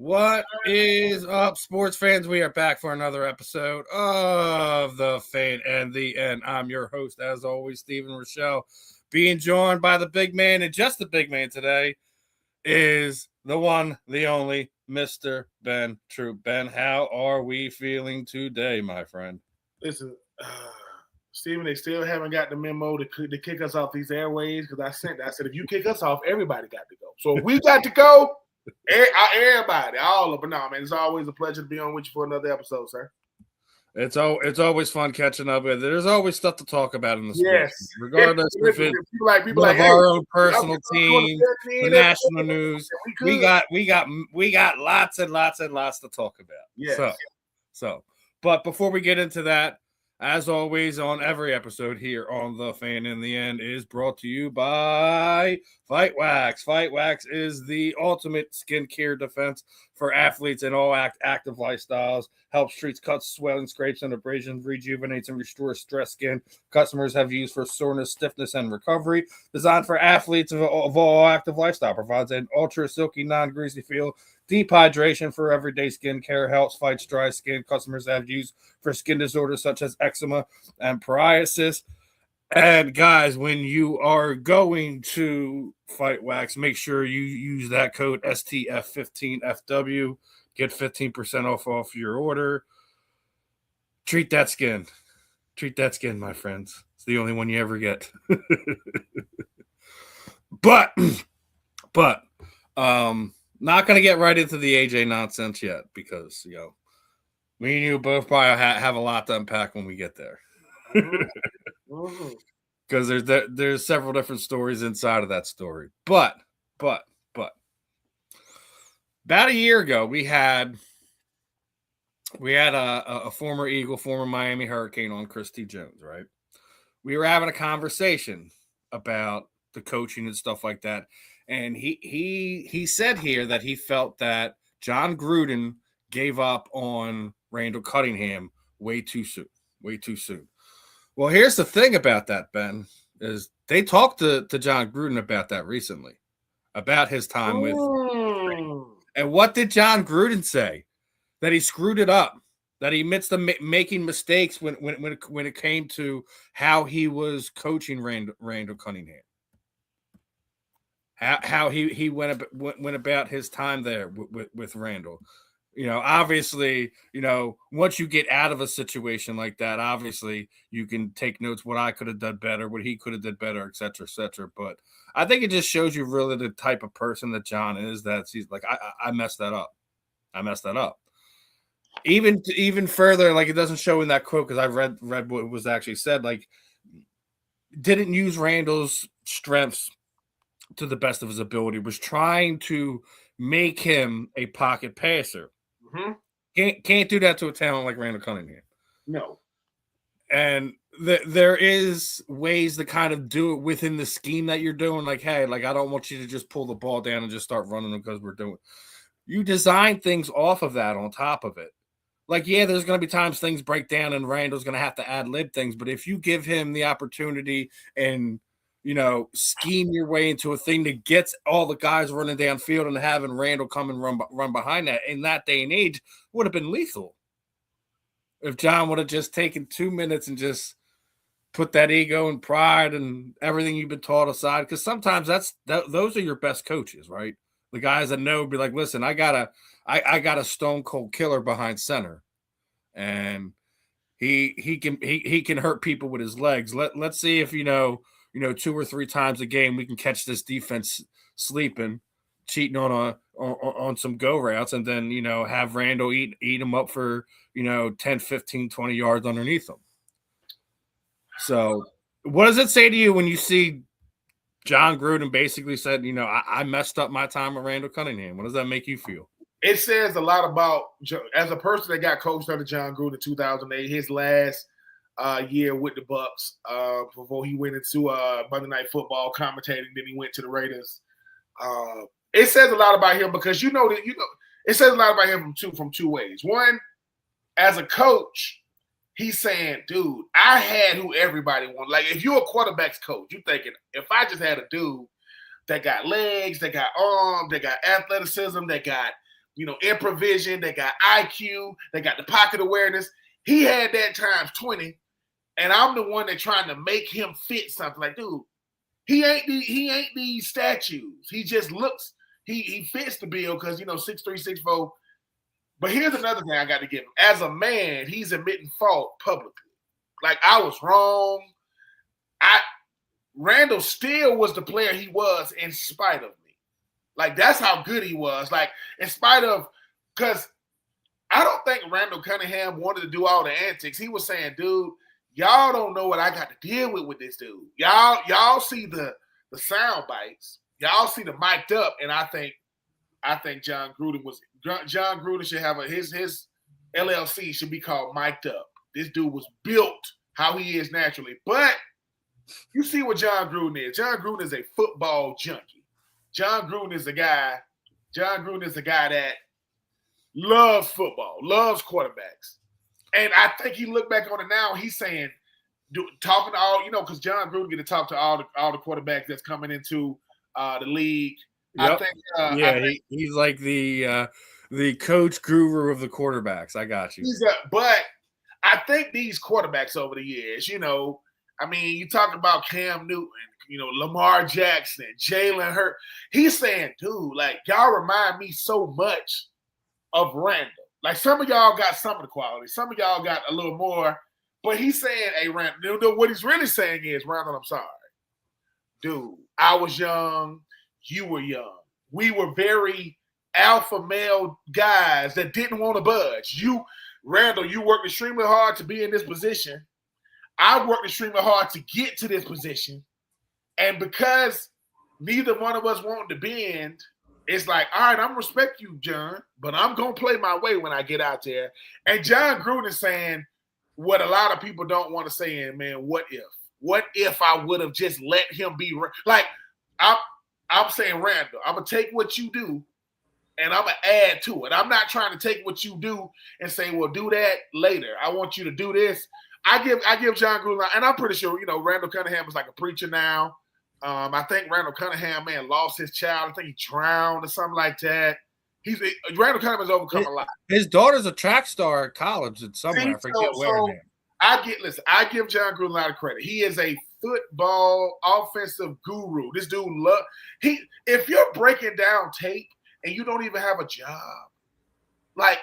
What is up, sports fans? We are back for another episode of The Fan and the End. I'm your host, as always, Steven Rychel, being joined by the big man, and just the big man today is the one, the only, Mr. Ben Troupe. Ben, how are we feeling today, my friend? Listen, Steven, they still haven't got the memo to kick us off these airways because I said, if you kick us off, everybody got to go. So if we got to go, everybody, all of them. No, man, it's always a pleasure to be on with you for another episode, sir. It's always fun catching up with. There's always stuff to talk about in the sports, yes. regardless if it's people one of our own personal teams, the national news. We got lots and lots and lots to talk about. Yes. So, but before we get into that, as always, on every episode here on The Fan in the End is brought to you by Fight Wax. Fight Wax is the ultimate skincare defense for athletes in all active lifestyles. Helps treats cuts, swelling, scrapes, and abrasions, rejuvenates and restores stressed skin. Customers have used for soreness, stiffness, and recovery. Designed for athletes of all active lifestyle. Provides an ultra silky, non-greasy feel. Deep hydration for everyday skincare, helps fight dry skin. Customers have used for skin disorders such as eczema and psoriasis. And guys, when you are going to Fight Wax, make sure you use that code STF15FW. Get 15% off your order. Treat that skin. Treat that skin, my friends. It's the only one you ever get. But not going to get right into the AJ nonsense yet because, me and you both probably have a lot to unpack when we get there. Because there's several different stories inside of that story. But about a year ago, we had a former Eagle, former Miami Hurricane on Christy Jones, right? We were having a conversation about the coaching and stuff like that. And he said here that he felt that John Gruden gave up on Randall Cunningham way too soon. Well, here's the thing about that, Ben, is they talked to John Gruden about that recently, about his time with and what did John Gruden say? That he screwed it up, that he admits to making mistakes when it came to how he was coaching Randall Cunningham. How he went about his time there with Randall. Obviously, once you get out of a situation like that, obviously you can take notes what I could have done better, what he could have done better, et cetera, et cetera. But I think it just shows you really the type of person that John is, that he's like, I messed that up. Even further, like it doesn't show in that quote because I read what was actually said, like didn't use Randall's strengths to the best of his ability, was trying to make him a pocket passer. Can't do that to a talent like Randall Cunningham. No. And there is ways to kind of do it within the scheme that you're doing. Like, hey, like I don't want you to just pull the ball down and just start running because we're doing. You design things off of that on top of it. Like, yeah, there's going to be times things break down and Randall's going to have to ad-lib things. But if you give him the opportunity and scheme your way into a thing that gets all the guys running downfield and having Randall come and run behind that in that day and age would have been lethal. If John would have just taken 2 minutes and just put that ego and pride and everything you've been taught aside, because sometimes those are your best coaches, right? The guys that know, be like, listen, I got a stone cold killer behind center, and he can hurt people with his legs. Let's see if 2 or 3 times a game we can catch this defense sleeping, cheating on some go routes, and then have Randall eat him up for 10, 15, 20 yards underneath him. So what does it say to you when you see John Gruden basically said, I messed up my time with Randall Cunningham? What does that make you feel? It says a lot about, as a person that got coached under John Gruden in 2008, his last year with the Bucks before he went into Monday Night Football commentating. Then he went to the Raiders. It says a lot about him because it says a lot about him from two ways. One, as a coach, he's saying, dude, I had who everybody wanted. Like if you're a quarterback's coach, you're thinking, if I just had a dude that got legs, that got arms, that got athleticism, that got improvision. They got IQ. They got the pocket awareness. He had that times 20, and I'm the one that trying to make him fit something. Like, dude, he ain't these statues. He just looks. He fits the bill because 6'3", 6'4". But here's another thing I got to give him. As a man, he's admitting fault publicly. Like, I was wrong. Randall still was the player he was in spite of me. Like, that's how good he was. Like, in spite of, because I don't think Randall Cunningham wanted to do all the antics. He was saying, dude, y'all don't know what I got to deal with this dude. Y'all see the sound bites. Y'all see the mic'd up, and I think John Gruden should have his LLC should be called Mic'd Up. This dude was built how he is naturally. But you see what John Gruden is. John Gruden is a football junkie. John Gruden is a guy that loves football, loves quarterbacks. And I think he looked back on it now, he's saying, talking to all, because John Gruden get to talk to all the quarterbacks that's coming into the league. Yep. I think he's like the coach guru of the quarterbacks. I got you. But I think these quarterbacks over the years, you talk about Cam Newton, Lamar Jackson, Jalen Hurts. He's saying, dude, like, y'all remind me so much of Randall. Like, some of y'all got some of the quality. Some of y'all got a little more. But he's saying, hey, Randall, what he's really saying is, Randall, I'm sorry. Dude, I was young. You were young. We were very alpha male guys that didn't want to budge. Randall, you worked extremely hard to be in this position. I worked extremely hard to get to this position. And because neither one of us wanted to bend, it's like, all right, I'm going to respect you, John, but I'm going to play my way when I get out there. And John Gruden is saying what a lot of people don't want to say, man, what if? What if I would have just let him be? Like, I'm saying, Randall, I'm going to take what you do and I'm going to add to it. I'm not trying to take what you do and say, well, do that later. I want you to do this. I give John Gruden, and I'm pretty sure, Randall Cunningham is like a preacher now. I think Randall Cunningham, man, lost his child. I think he drowned or something like that. Randall Cunningham has overcome a lot. His daughter's a track star at college at somewhere. I forget where. I give John Gruden a lot of credit. He is a football offensive guru. This dude if you're breaking down tape and you don't even have a job, like,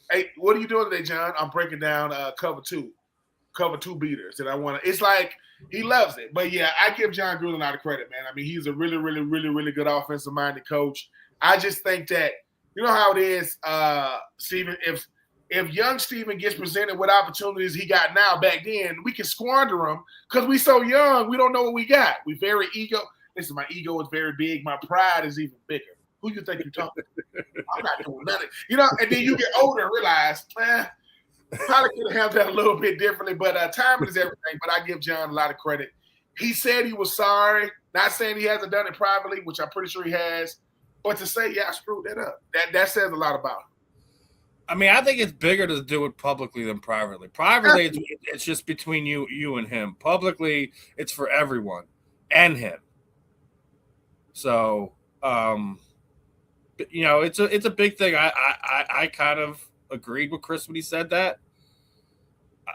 hey, what are you doing today, John? I'm breaking down cover two beaters, and I want to. It's like he loves it. But yeah, I give John Gruden a lot of credit, man. I mean, he's a really, really, really, really good offensive minded coach. I just think that how it is, Steven. If young Steven gets presented with opportunities he got now, back then we can squander them because we so young. We don't know what we got. We very ego. Listen, my ego is very big. My pride is even bigger. Who you think you're talking to? I'm not doing nothing. And then you get older and realize, probably could have handled that a little bit differently, but timing is everything. But I give John a lot of credit. He said he was sorry. Not saying he hasn't done it privately, which I'm pretty sure he has. But to say, yeah, I screwed that up, that says a lot about him. I mean, I think it's bigger to do it publicly than privately. Privately, it's just between you and him. Publicly, it's for everyone and him. So, it's a big thing. I kind of agreed with Chris when he said that.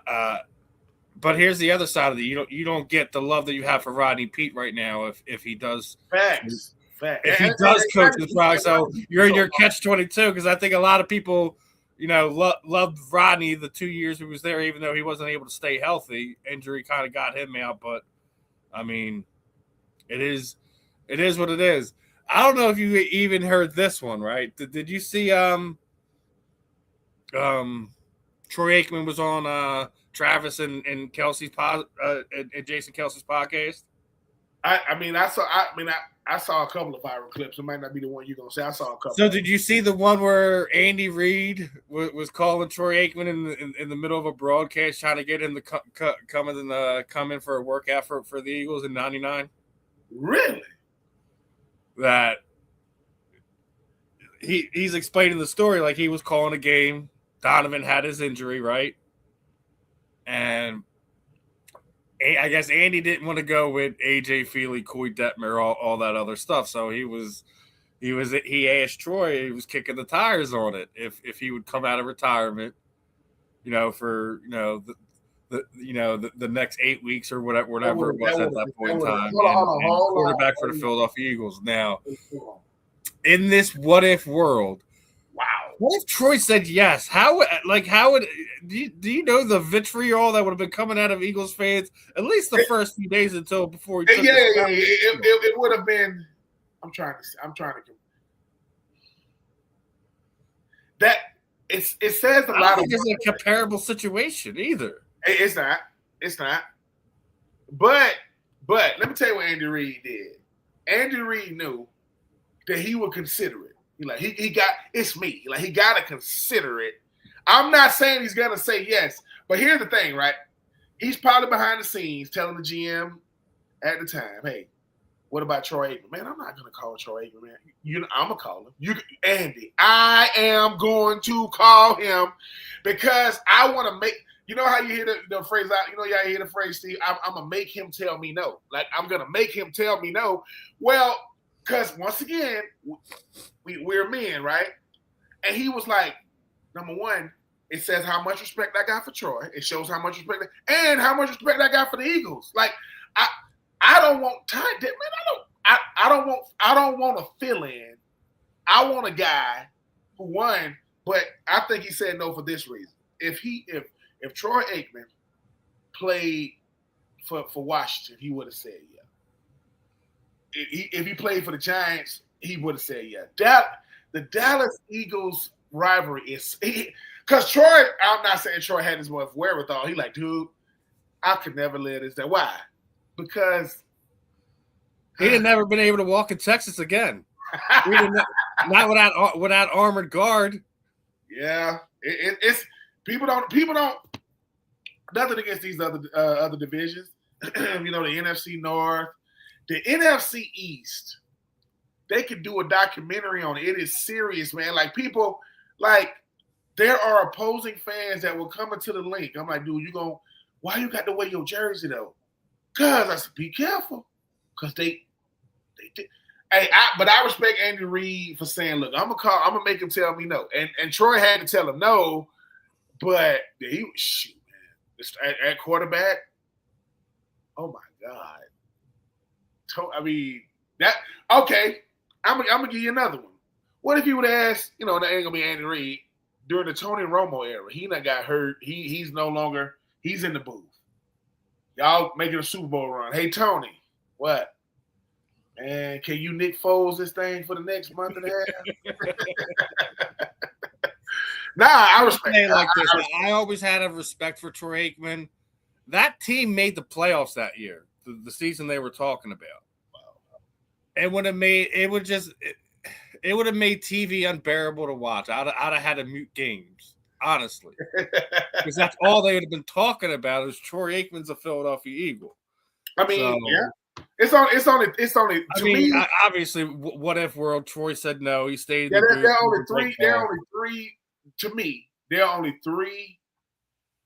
But here's the other side of it. You don't get the love that you have for Rodney Pete right now if he does. Facts. If he does coach the Frog, so you're in your catch-22 because I think a lot of people, loved Rodney the 2 years he was there, even though he wasn't able to stay healthy. Injury kind of got him out, but I mean, it is what it is. I don't know if you even heard this one, right? Did you see Troy Aikman was on Travis and Kelsey's and Jason Kelsey's podcast? I saw a couple of viral clips. It might not be the one you're gonna say. I saw a couple. So did you see the one where Andy Reid was calling Troy Aikman in the middle of a broadcast, trying to get him to come in for a workout for the Eagles in '99? Really? That he's explaining the story like he was calling a game. Donovan had his injury, right? And I guess Andy didn't want to go with AJ Feely, Coy Detmer, all that other stuff. So he was he asked Troy, he was kicking the tires on it if he would come out of retirement, for the next 8 weeks or whatever it was at that point in time, and quarterback for the Philadelphia Eagles. Now, in this what if world, wow, what if Troy said yes? How would do you know the vitriol that would have been coming out of Eagles fans at least the first few days before he took it would have been. I'm trying to. That it says a lot. I don't think it's a comparable situation either. It's not. But let me tell you what Andy Reid did. Andy Reid knew that he would consider it. He got to consider it. I'm not saying he's gonna say yes, but here's the thing, right? He's probably behind the scenes telling the GM at the time, "Hey, what about Troy Aikman? Man, I'm not gonna call Troy Aikman, man. I'm gonna call him. Andy, I am going to call him because I want to make." You know how you hear the phrase out? You know how you hear the phrase, Steve? I'm gonna make him tell me no. I'm gonna make him tell me no. Well, because once again, we're men, right? And he was like, number one, it says how much respect I got for Troy. It shows how much respect and how much respect I got for the Eagles. I don't want time, man. I don't want a fill-in. I want a guy who won, but I think he said no for this reason. If Troy Aikman played for Washington, he would have said yeah. If he played for the Giants, he would have said yeah. The Dallas Eagles rivalry is because Troy. I'm not saying Troy had as much wherewithal. He like, dude, I could never let this down. Why? Because he'd have never been able to walk in Texas again. Not without armored guard. Yeah, it's people don't. Nothing against these other divisions. The NFC North, the NFC East. They could do a documentary on it. It is serious, man. There are opposing fans that will come into the link. I'm like, dude, why you got to wear your jersey though? Cause I said, be careful. Cause they did. Hey, but I respect Andy Reid for saying, look, I'm gonna make him tell me no. And Troy had to tell him no, but he shoot, man. At quarterback, oh my God. I mean, that okay. I'm gonna give you another one. What if you would ask, that ain't gonna be Andy Reid during the Tony Romo era? He done got hurt. He's no longer, he's in the booth. Y'all making a Super Bowl run. Hey, Tony, what? Man, can you Nick Foles this thing for the next month and a half? Nah, I respect it. I always had a respect for Troy Aikman. That team made the playoffs that year, the season they were talking about. Wow. It would have made TV unbearable to watch. I'd have had to mute games, honestly, because that's all they would have been talking about is Troy Aikman's a Philadelphia Eagle. I mean, yeah. It's only. I mean, obviously, what if world? Troy said no. He stayed. Yeah, there are only three. There are only three. To me, there are only three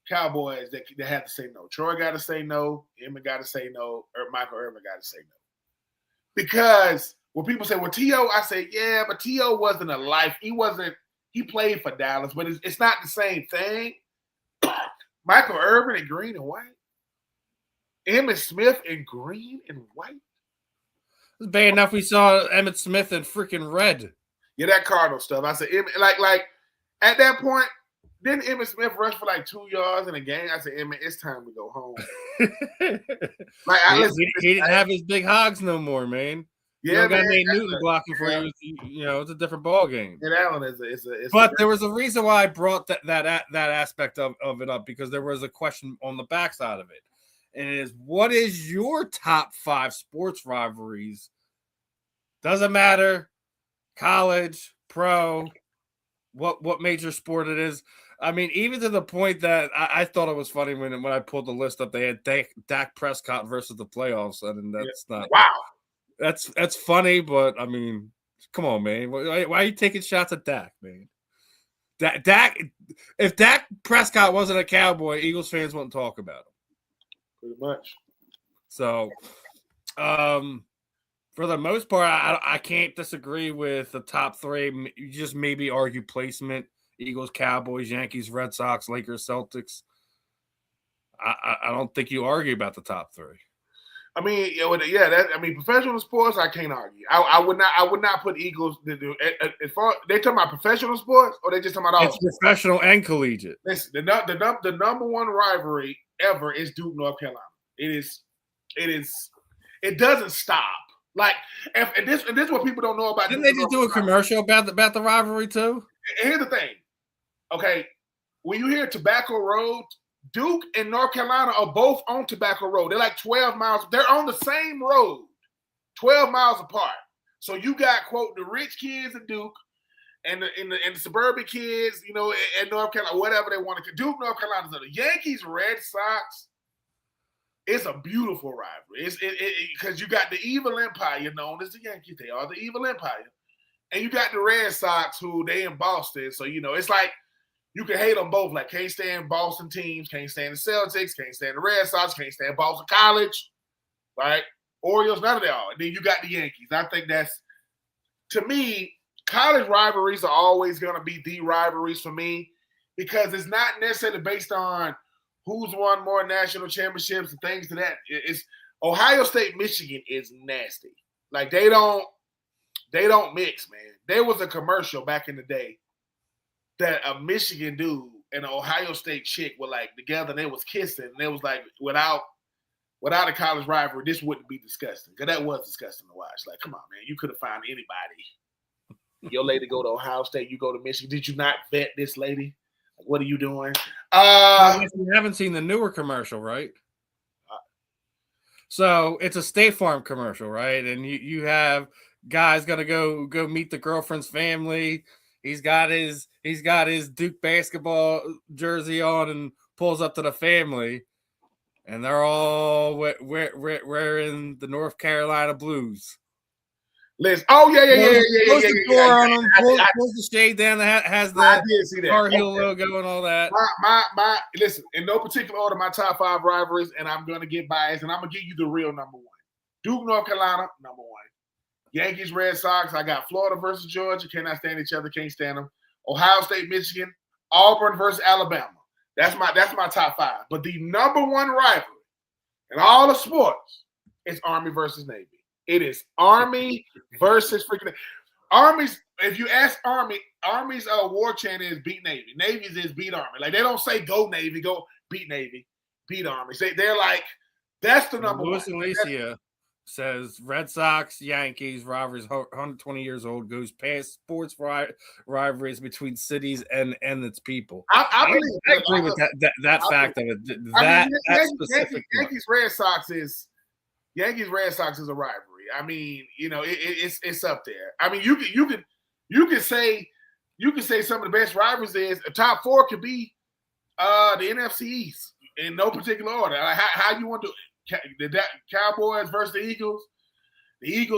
Cowboys that have to say no. Troy got to say no. Emmett got to say no. Or Michael Irvin got to say no. Because when people say, "Well, T.O.," I say, "Yeah, but T.O. wasn't a life. He wasn't. He played for Dallas, but it's not the same thing." Michael Irvin in green and white. Emmitt Smith in green and white. It's bad enough we saw Emmitt Smith in freaking red. Yeah, that Cardinal stuff. I said, like at that point, didn't Emmitt Smith rush for like 2 yards in a game? I said, Emmitt, it's time to go home. He didn't have his big hogs no more, man. Yeah, you got Nate Newton blocking for you. It's a different ball game. And Allen is but there was a reason why I brought that aspect of it up, because there was a question on the backside of it. And it is, what is your top 5 sports rivalries? Doesn't matter, college, pro, what major sport it is. I mean, even to the point that I thought it was funny when I pulled the list up, they had Dak Prescott versus the playoffs. I mean, that's not wow. That's funny, but I mean, come on, man. Why are you taking shots at Dak, man? If Dak Prescott wasn't a Cowboy, Eagles fans wouldn't talk about him. Pretty much. So, For the most part, I can't disagree with the top three. You just maybe argue placement: Eagles, Cowboys, Yankees, Red Sox, Lakers, Celtics. I don't think you argue about the top three. I mean, professional sports, I can't argue. I would not put Eagles. As far they talking about professional sports, or they just talking about all? It's professional and collegiate. Listen, the number one rivalry ever is Duke, North Carolina. It doesn't stop. Like, and this is what people don't know about. Didn't they just do a commercial about the rivalry too? And here's the thing. Okay, when you hear Tobacco Road, Duke and North Carolina are both on Tobacco Road. They're like 12 miles. They're on the same road, 12 miles apart. So you got, quote, the rich kids at Duke and the suburban kids, at North Carolina, whatever they want to. Duke, North Carolina, the Yankees, Red Sox. It's a beautiful rivalry. It's because you got the evil empire known as the Yankees. They are the evil empire. And you got the Red Sox, who they in Boston. So, it's like you can hate them both. Like, can't stand Boston teams, can't stand the Celtics, can't stand the Red Sox, can't stand Boston College, right? Orioles, none of that. And then you got the Yankees. I think that's, to me, college rivalries are always going to be the rivalries for me because it's not necessarily based on who's won more national championships and things to that. It's Ohio State, Michigan is nasty. Like, they don't mix, man. There was a commercial back in the day that a Michigan dude and an Ohio State chick were like together and they was kissing. And it was like, without a college rivalry, this wouldn't be disgusting. Because that was disgusting to watch. Like, come on, man. You could have found anybody. Your lady go to Ohio State, you go to Michigan. Did you not vet this lady? Like, what are you doing? You haven't seen the newer commercial, right? So it's a State Farm commercial, right? And you have guys gonna go meet the girlfriend's family. He's got his Duke basketball jersey on and pulls up to the family, and they're all wearing the North Carolina Blues. Liz, oh yeah. Close the door on them. Close the shade down. That has the Tar Heel logo and all that. My listen, in no particular order, my top 5 rivalries, and I'm gonna get biased, and I'm gonna give you the real number one. Duke, North Carolina, number one. Yankees, Red Sox. I got Florida versus Georgia. Cannot stand each other. Can't stand them. Ohio State, Michigan. Auburn versus Alabama. That's my top 5. But the number one rivalry in all the sports is Army versus Navy. It is Army versus freaking Army's. If you ask Army's war chant is beat Navy. Navy's is beat Army. Like, they don't say go Navy, go beat Navy, beat Army. They're like, that's the number Louis one. Louis and Alicia says Red Sox, Yankees rivalries 120 years old, goes past sports rivalries between cities and its people. I agree with that fact of it. That specific Yankees Red Sox is a rivalry. I mean, it's up there. I mean, you could say some of the best rivalries is the top 4 could be the NFC East in no particular order. Like, how you want to the Cowboys versus the Eagles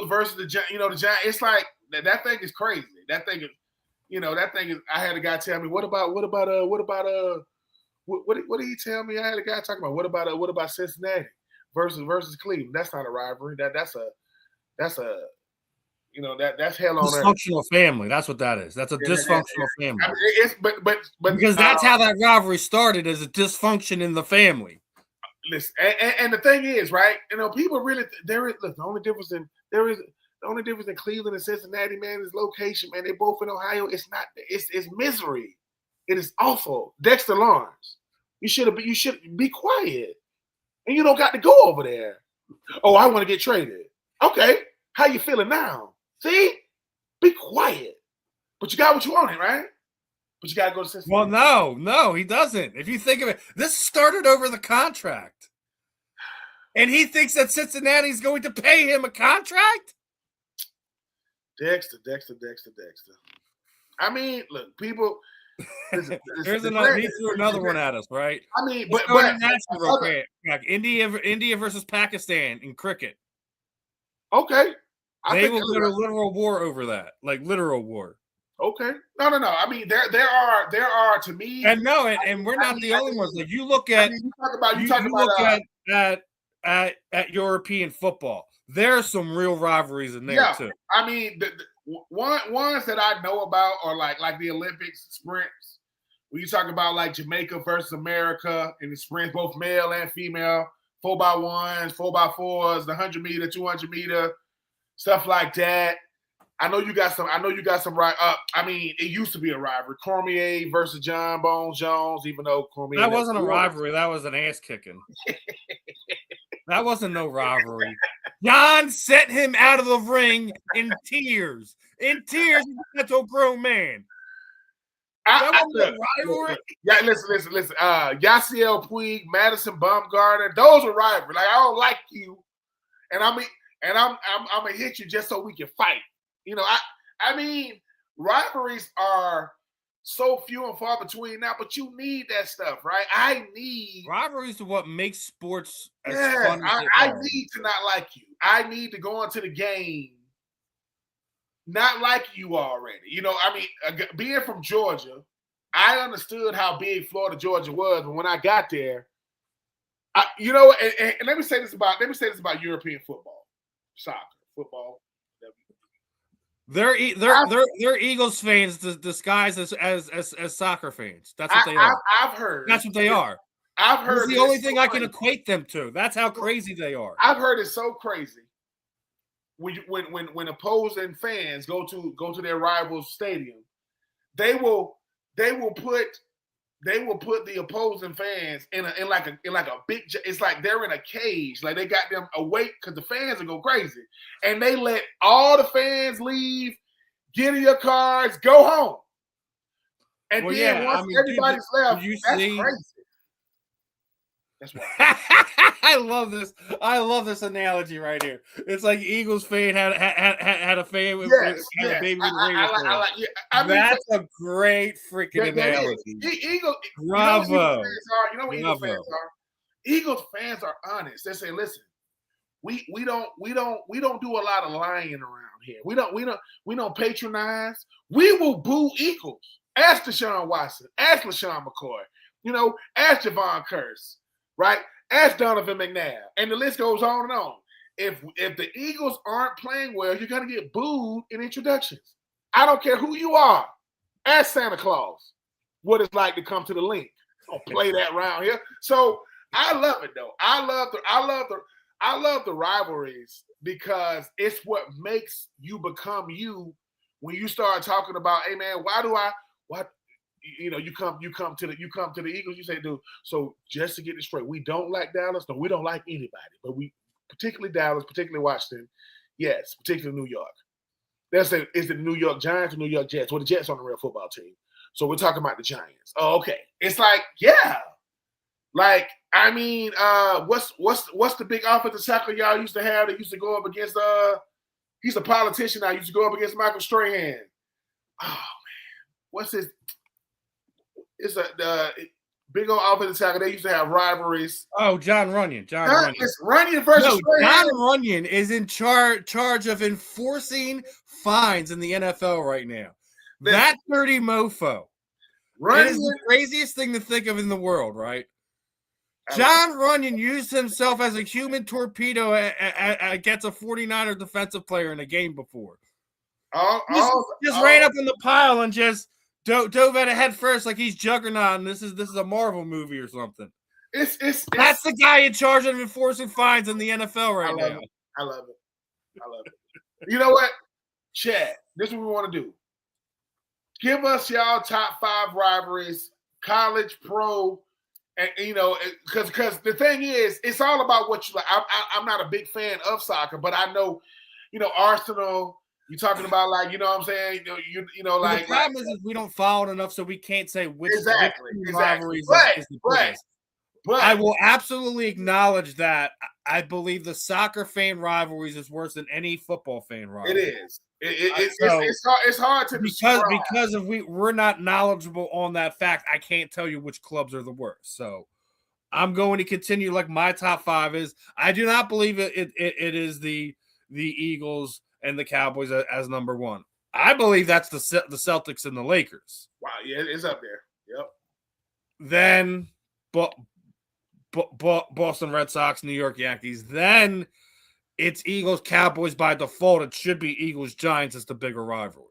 versus the Giants. It's like that thing is crazy. That thing is. I had a guy tell me, what did he tell me? I had a guy talking about what about Cincinnati versus Cleveland? That's not a rivalry. That's hell on earth. Dysfunctional family. That's what that is. That's a dysfunctional family. I mean, but because that's how that rivalry started, as a dysfunction in the family. Listen, and the thing is, right? People really the only difference in Cleveland and Cincinnati, man, is location, man. They're both in Ohio. It's misery. It is awful. Dexter Lawrence. You should be quiet. And you don't got to go over there. Oh, I want to get traded. Okay. How you feeling now? See? Be quiet. But you got what you wanted, right? But you got to go to Cincinnati. Well, no, he doesn't. If you think of it, this started over the contract. And he thinks that Cincinnati is going to pay him a contract? Dexter. I mean, look, people. There's another. He threw another one at us, right? I mean, India versus Pakistan in cricket. Okay, they will go to literal war over that, like literal war. Okay, no. I mean, there are to me, and we're not the only ones. Like, you look at, you look at European football. there are some real rivalries in there too. I mean, the ones that I know about are like the Olympics sprints. When you talk about like Jamaica versus America in the sprints, both male and female, 4x1s, 4x4s, the 100-meter, 200-meter, stuff like that. I know you got some. Right. I mean, it used to be a rivalry. Cormier versus John Bones Jones, even though Cormier. That wasn't a rivalry. That was an ass kicking. That wasn't no rivalry. John sent him out of the ring in tears. That's a grown man. That wasn't a rivalry. Yeah, listen. Yasiel Puig, Madison Bumgarner, those are rivalries. Like, I don't like you, and I'm gonna hit you just so we can fight. You know, I mean, rivalries are so few and far between now, but you need that stuff, right? I need rivalries to what makes sports as fun as I need to not like you. I need to go into the game not like you already. You know, I mean, being from Georgia, I understood how big Florida, Georgia was, but when I got there, and let me say this about European football, soccer, football. They're Eagles fans disguised as soccer fans. That's what they are. I've heard. That's what they are. I've heard. That's the only thing I can equate them to. That's how crazy they are. I've heard it's so crazy. When opposing fans go to their rival's stadium, they will put the opposing fans in like a big. It's like they're in a cage. Like they got them awake because the fans will go crazy, and they let all the fans leave, get in your cars, go home, and once everybody's left, that's crazy. That's why. I love this. I love this analogy right here. It's like Eagles fan had a fan with had a baby with Raiders. That's a great freaking analogy. Eagles, bravo. You know what Eagles fans are? Eagles fans are honest. They say, listen, we don't do a lot of lying around here. We don't patronize. We will boo Eagles. Ask Deshaun Watson. Ask LaShawn McCoy. You know, ask Javon Curse. Right? Ask Donovan McNabb. And the list goes on and on. If the Eagles aren't playing well, you're going to get booed in introductions. I don't care who you are. Ask Santa Claus what it's like to come to the link. Don't play that around here. So I love it though. I love the rivalries because it's what makes you become you when you start talking about, hey man, you come to the Eagles, you say, dude, so just to get this straight, we don't like Dallas. No, we don't like anybody, but we particularly Dallas, particularly Washington, yes, particularly New York. Is it the New York Giants or New York Jets? Well, the Jets on the real football team. So we're talking about the Giants. Oh, okay. It's like, yeah. Like, I mean, what's the big offensive tackle y'all used to have that used to go up against he's a politician now, used to go up against Michael Strahan. Oh man, what's his it's the big old offensive tackle. They used to have rivalries. Oh, John Runyon. Runyon. It's Runyon versus John Runyon is in charge of enforcing fines in the NFL right now. That dirty mofo. Runyon is the craziest thing to think of in the world, right? John Runyon used himself as a human torpedo against a 49er defensive player in a game before. Just ran up in the pile and just dove at a head first like he's Juggernaut and this is a Marvel movie or something. That's the guy in charge of enforcing fines in the NFL right now. I love it. You know what? Chad, this is what we want to do. Give us y'all top 5 rivalries, college, pro, and because the thing is, it's all about what you like. I'm not a big fan of soccer, but I know, Arsenal. You're talking about like, you know what I'm saying? Like the problem is we don't follow it enough, so we can't say which rivalries is the biggest. But I will absolutely acknowledge that I believe the soccer fan rivalries is worse than any football fan rivalry. It is. It's hard to because we're not knowledgeable on that fact. I can't tell you which clubs are the worst. So I'm going to continue like my top 5 is. I do not believe it is the Eagles and the Cowboys as number 1. I believe that's the Celtics and the Lakers. Wow, yeah, it's up there. Yep. Then Boston Red Sox, New York Yankees. Then it's Eagles Cowboys by default. It should be Eagles Giants as the bigger rivalry,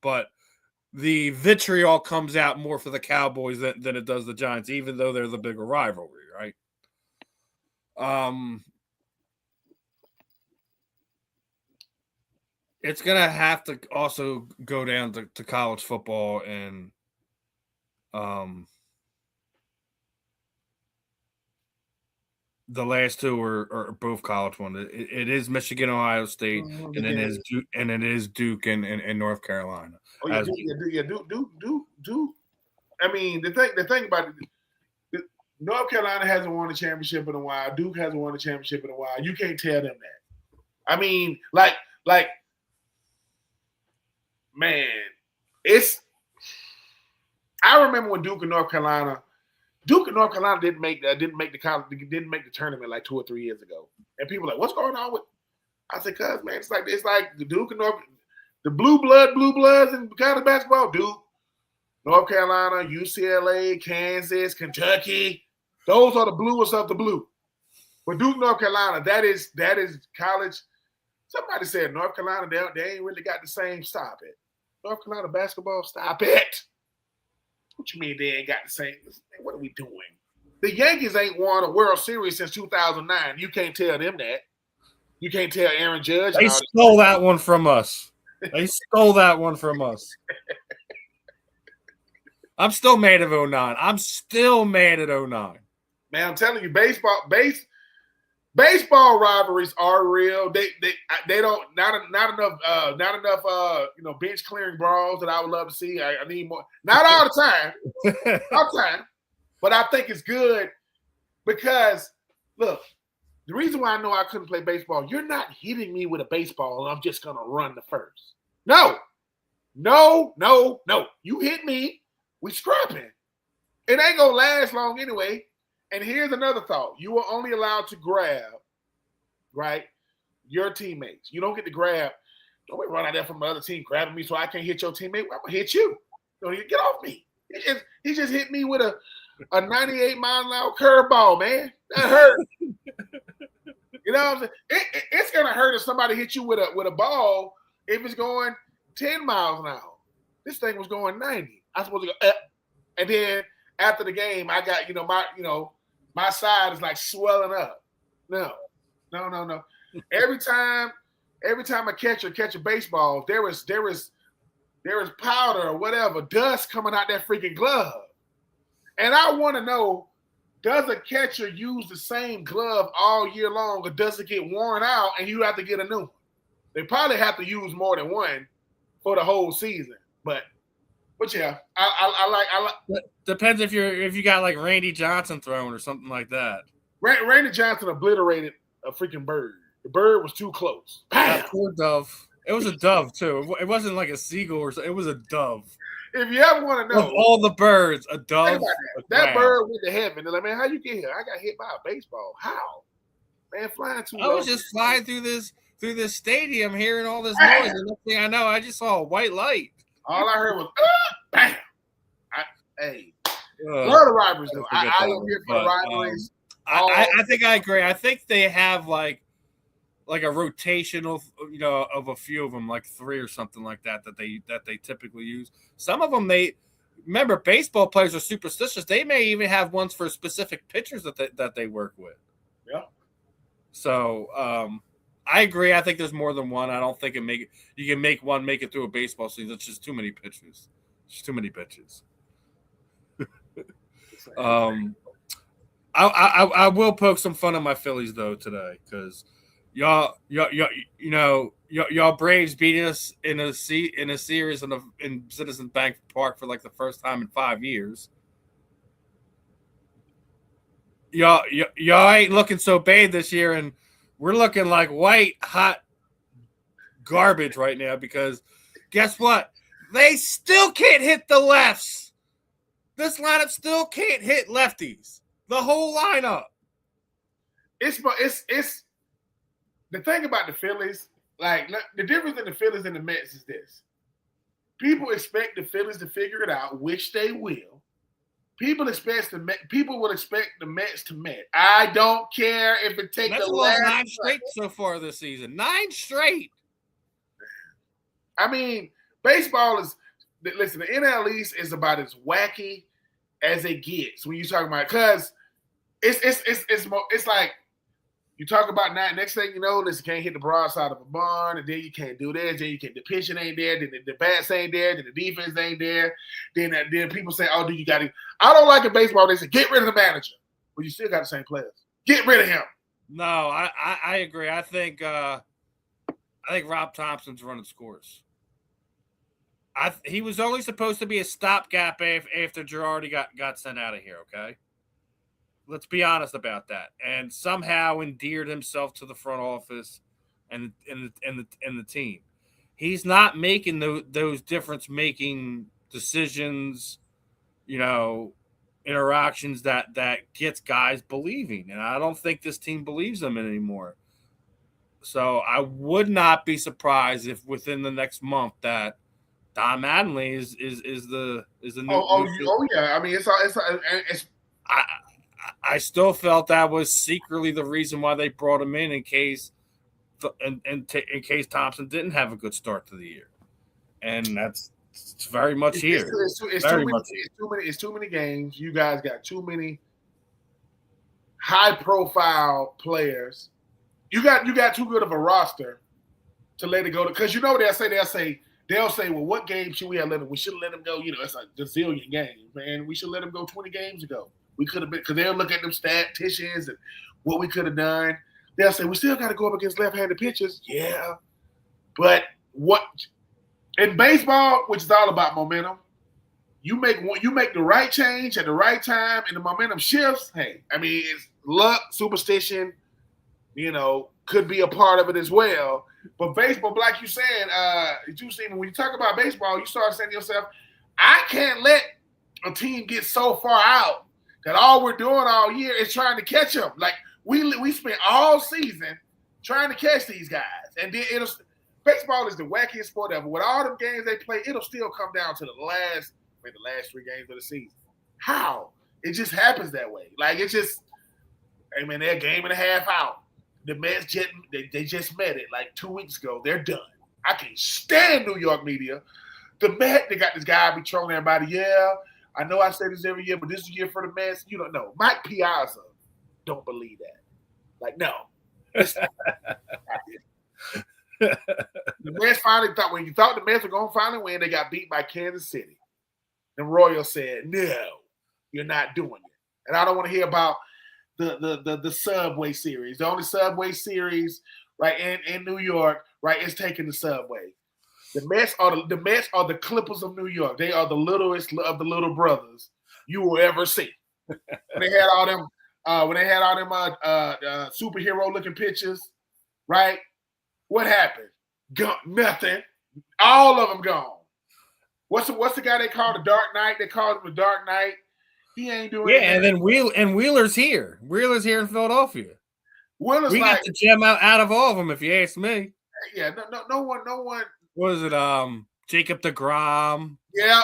but the vitriol comes out more for the Cowboys than it does the Giants, even though they're the bigger rivalry, right? It's gonna have to also go down to college football, and the last two are both college ones. It is Michigan, Ohio State, and it is Duke, and North Carolina. Oh yeah, Duke. I mean, the thing about it, North Carolina hasn't won a championship in a while. Duke hasn't won a championship in a while. You can't tell them that. I mean, like, man, I remember when Duke and North Carolina didn't make the tournament like 2 or 3 years ago, and people were like, what's going on with? I said, cuz man, it's like the Duke and the blue bloods in college basketball. Duke, North Carolina, UCLA, Kansas, Kentucky. Those are the bluest of the blue. But Duke, North Carolina, that is college. Somebody said North Carolina, they ain't really got the same. Stop it. North Carolina basketball, stop it. What you mean they ain't got the same? What are we doing? The Yankees ain't won a World Series since 2009. You can't tell them that. You can't tell Aaron Judge. They stole that one from us. They stole that one from us. I'm still mad at 09. I'm still mad at 09. Man, I'm telling you, baseball rivalries are real. They don't not enough bench clearing brawls that I would love to see. I need more. Not all the time. All the time. But I think it's good because look, the reason why I know I couldn't play baseball, you're not hitting me with a baseball and I'm just gonna run the first. No. You hit me, we scrapping. It ain't gonna last long anyway. And here's another thought. You are only allowed to grab, right, your teammates. You don't get to grab. Don't run out there from the other team grabbing me so I can't hit your teammate. I'm going to hit you. Don't get off me. He just hit me with a 98-mile-an-hour curveball, man. That hurt. You know what I'm saying? It's going to hurt if somebody hits you with a ball if it's going 10 miles an hour. This thing was going 90. I was supposed to go, and then after the game, I got, my side is like swelling up. No. Every time a catcher catch a baseball, there was powder or whatever, dust coming out that freaking glove. And I want to know, does a catcher use the same glove all year long, or does it get worn out and you have to get a new one? They probably have to use more than one for the whole season. But yeah, I like. Depends if you got like Randy Johnson throwing or something like that. Randy Johnson obliterated a freaking bird. The bird was too close. That poor dove. It was a dove too. It wasn't like a seagull or something. It was a dove. If you ever want to know, of all the birds, a dove. That bird went to heaven. They're like, man, how you get here? I got hit by a baseball. How? Man, flying too low. I was just flying through this stadium, hearing all this noise, and next thing I know, I just saw a white light. All I heard was bam. Love the rivalries though. I am here for the rivalries. I think I agree. I think they have like a rotation of of a few of them, like 3 or something like that they typically use. Some of them remember baseball players are superstitious. They may even have ones for specific pitchers that they work with. Yeah. So I agree. I think there's more than one. I don't think you can make one make it through a baseball season. It's just too many pitches. It's too many pitches. I will poke some fun at my Phillies though today because y'all Braves beating us in a series in Citizens Bank Park for like the first time in 5 years. Y'all ain't looking so bad this year, and we're looking like white hot garbage right now because guess what? They still can't hit the lefts. This lineup still can't hit lefties. The whole lineup. It's the thing about the Phillies. Like the difference in the Phillies and the Mets is this: people expect the Phillies to figure it out, which they will. People would expect the Mets to Met. I don't care if it takes the last 9 straight so far this season. 9 straight. I mean, baseball is. Listen, the NL East is about as wacky as it gets when you talk about because it's like you talk about now. Next thing you know, listen, can't hit the broadside of a barn, and then you can't do this. Then you can't. The pitching ain't there. Then the bats ain't there. Then the defense ain't there. Then people say, "Oh, do you got to?" I don't like in baseball. They say, "Get rid of the manager," but you still got the same players. Get rid of him. No, I agree. I think Rob Thompson's running scores. He was only supposed to be a stopgap after Girardi got sent out of here. Okay. Let's be honest about that, and somehow endeared himself to the front office and the team. He's not making those difference-making decisions, interactions that gets guys believing, and I don't think this team believes them anymore. So I would not be surprised if within the next month that Don Mattingly is the new. Yeah. I mean, it's. I still felt that was secretly the reason why they brought him in case in case Thompson didn't have a good start to the year, and it's very much here. It's too many games. You guys got too many high-profile players. You got too good of a roster to let it go because they'll say, well, what game should we have let him? We should have let him go. It's like a gazillion games, man. We should let him go 20 games ago. We could have been because they'll look at them statisticians and what we could have done. They'll say we still got to go up against left-handed pitchers. Yeah, but what in baseball, which is all about momentum, you make the right change at the right time, and the momentum shifts. Hey, I mean, it's luck, superstition. Could be a part of it as well. But baseball, like you said, Steven, when you talk about baseball, you start saying to yourself, I can't let a team get so far out that all we're doing all year is trying to catch them. Like we spent all season trying to catch these guys, and then baseball is the wackiest sport ever. With all the games they play, it'll still come down to the last 3 games of the season. How? It just happens that way. Like it's just, hey man, they're a game and a half out. The Mets they just met it like 2 weeks ago. They're done. I can't stand New York media. The Mets, they got this guy be trolling everybody. Yeah, I know I say this every year, but this is a year for the Mets. You don't know. Mike Piazza don't believe that. Like, no. The Mets finally thought, when you thought the Mets were going to finally win, they got beat by Kansas City. And Royals said, no, you're not doing it. And I don't want to hear about the Subway series. The only Subway series, right, in New York, right, is taking the Subway. The Mets are the Clippers of New York. They are the littlest of the little brothers you will ever see. When they had all them superhero looking pictures, right? What happened? Nothing. All of them gone. What's the guy they call the Dark Knight? They called him the Dark Knight. He ain't doing anything. And then Wheeler's here. Wheeler's here in Philadelphia. We got the gem out of all of them, if you ask me. Yeah, no one. What is it? Jacob deGrom. Yeah.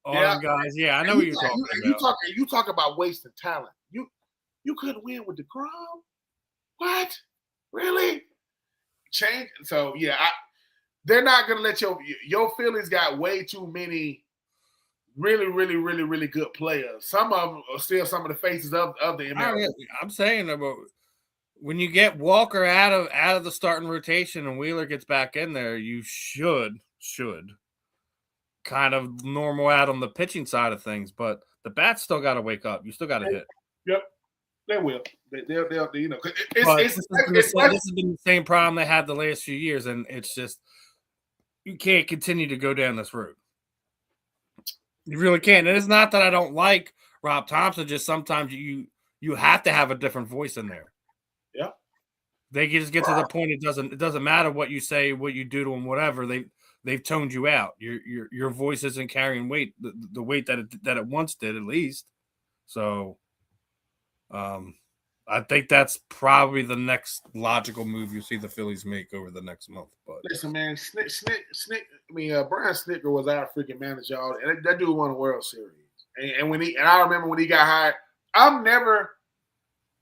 All them guys. Yeah, I know what you're talking about. You talk about wasting talent. You couldn't win with deGrom? What? Really? Change. So yeah, they're not gonna let your Phillies got way too many really, really, really, really good players. Some of them are still some of the faces of the MLS. I'm saying about when you get Walker out of the starting rotation and Wheeler gets back in there, you should kind of normal out on the pitching side of things. But the bats still got to wake up. You still got to hit. Yep, they will. They'll this has been the same problem they had the last few years, and it's just you can't continue to go down this route. You really can't. And it's not that I don't like Rob Thompson. Just sometimes you have to have a different voice in there. Yeah. They just get to the point. It doesn't matter what you say, what you do to them, whatever. They've toned you out. Your voice isn't carrying weight, the weight that it once did, at least. So, I think that's probably the next logical move you see the Phillies make over the next month. But listen, man, Brian Snitker was our freaking manager, and that dude won a World Series. And I remember when he got hired,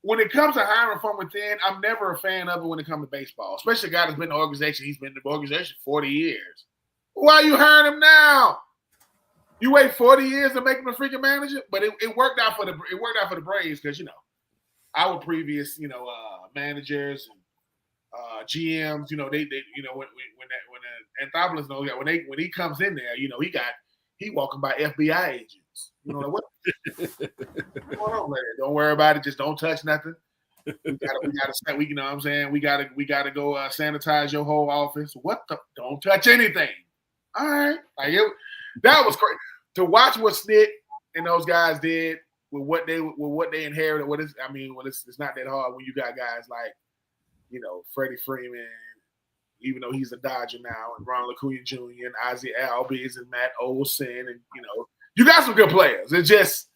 when it comes to hiring from within, I'm never a fan of it when it comes to baseball, especially a guy that's been in the organization. He's been in the organization 40 years. Why are you hiring him now? You wait 40 years to make him a freaking manager? But it worked out for the Braves because, our previous, managers and GMs, they when Anthopoulos knows that when he comes in there, he walking by FBI agents. Like what? What's going on there? Don't worry about it. Just don't touch nothing. We gotta go sanitize your whole office. Don't touch anything. All right. That was crazy to watch what Snit and those guys did with what they inherited. It's not that hard when you got guys like, Freddie Freeman, even though he's a Dodger now, and Ronald Acuna Jr. and Ozzie Albies and Matt Olson, and you got some good players. It's just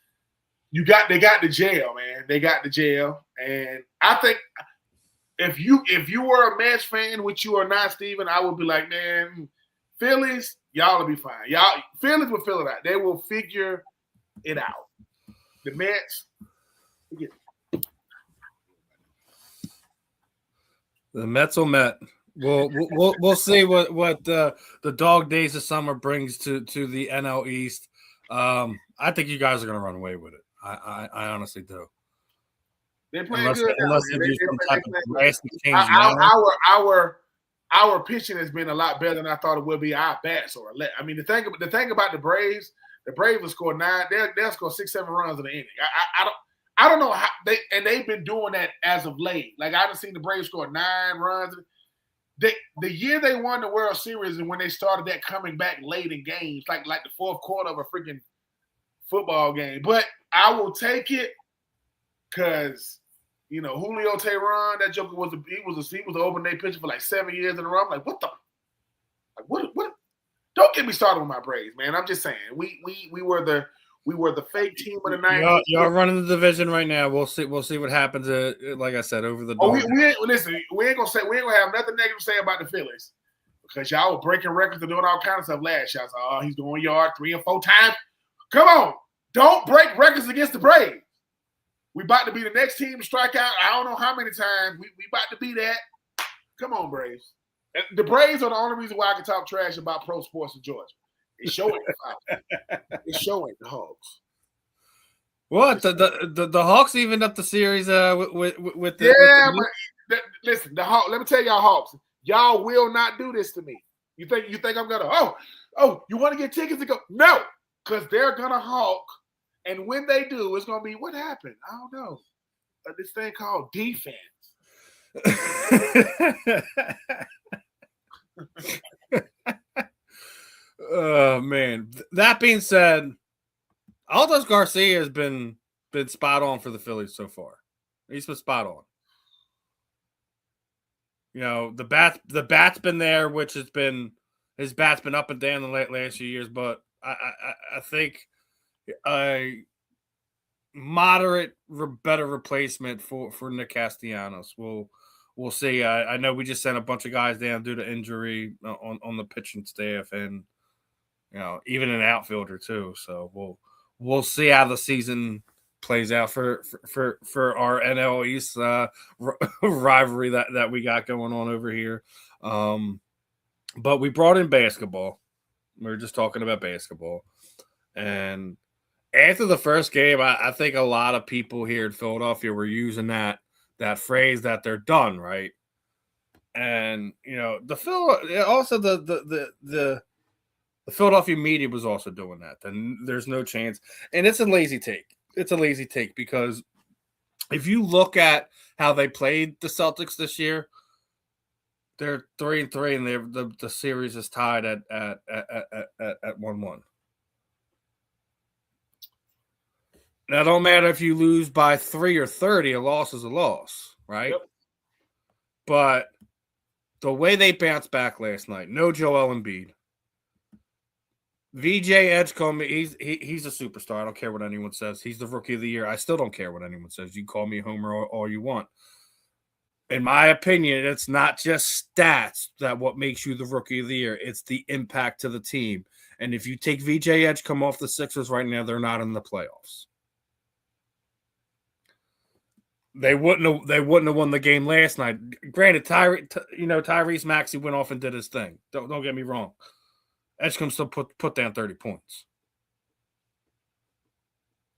they got the jail, man. They got the jail, and I think if you were a Mets fan, which you are not, Steven, I would be like, man, Phillies, y'all will be fine. Phillies will fill it out. They will figure it out. The Mets, the Mets will Met. We'll see what the dog days of summer brings to the NL East. I think you guys are going to run away with it. I honestly do. They're playing good. Unless they do some type of drastic change. Our pitching has been a lot better than I thought it would be. Our bats are less. The thing about the Braves will score 9. They'll score 6-7 runs in the inning. I don't know how they've been doing that as of late. Like I haven't seen the Braves score 9 runs. The year they won the World Series and when they started that coming back late in games, like the fourth quarter of a freaking football game. But I will take it because Julio Teheran, that joker was an open day pitcher for like 7 years in a row. I'm like, what? Don't get me started with my Braves, man. I'm just saying we were the fake team of the 90s. Y'all running the division right now. We'll see what happens. Like I said, over the. We ain't gonna have nothing negative to say about the Phillies because y'all were breaking records and doing all kinds of stuff last year. So, he's doing yard 3 or 4 times. Come on, don't break records against the Braves. We about to be the next team to strike out. I don't know how many times. We about to be that. Come on, Braves. The Braves are the only reason why I can talk trash about pro sports in Georgia. It's showing. It's showing the Hawks. What the Hawks evened up the series with listen, the Hawks. Let me tell y'all, Hawks. Y'all will not do this to me. You think I'm gonna? You want to get tickets to go? No, because they're gonna Hawk, and when they do, it's gonna be what happened. I don't know. This thing called defense. Oh man. That being said, Aldous Garcia has been spot on for the Phillies so far. He's been spot on. The bat's been there, which his bat's been up and down the last few years, but I think a moderate better replacement for Nick Castellanos. We'll see. I know we just sent a bunch of guys down due to injury on the pitching staff, and even an outfielder too. So we'll see how the season plays out for our NL East rivalry that we got going on over here. But we brought in basketball. We were just talking about basketball, and after the first game, I think a lot of people here in Philadelphia were using that phrase that they're done, right? And the Philadelphia media was also doing that. Then there's no chance, and it's a lazy take. It's a lazy take because if you look at how they played the Celtics this year, they're 3-3, and the series is tied at 1-1. Now, it don't matter if you lose by 3 or 30, a loss is a loss, right? Yep. But the way they bounced back last night, no Joel Embiid. VJ Edgecombe, he's a superstar. I don't care what anyone says. He's the rookie of the year. I still don't care what anyone says. You call me a homer all you want. In my opinion, it's not just stats that what makes you the rookie of the year. It's the impact to the team. And if you take VJ Edgecombe off the Sixers right now, they're not in the playoffs. They wouldn't have won the game last night. Granted, Tyrese Maxey went off and did his thing. Don't get me wrong. Edgecombe still put down 30 points.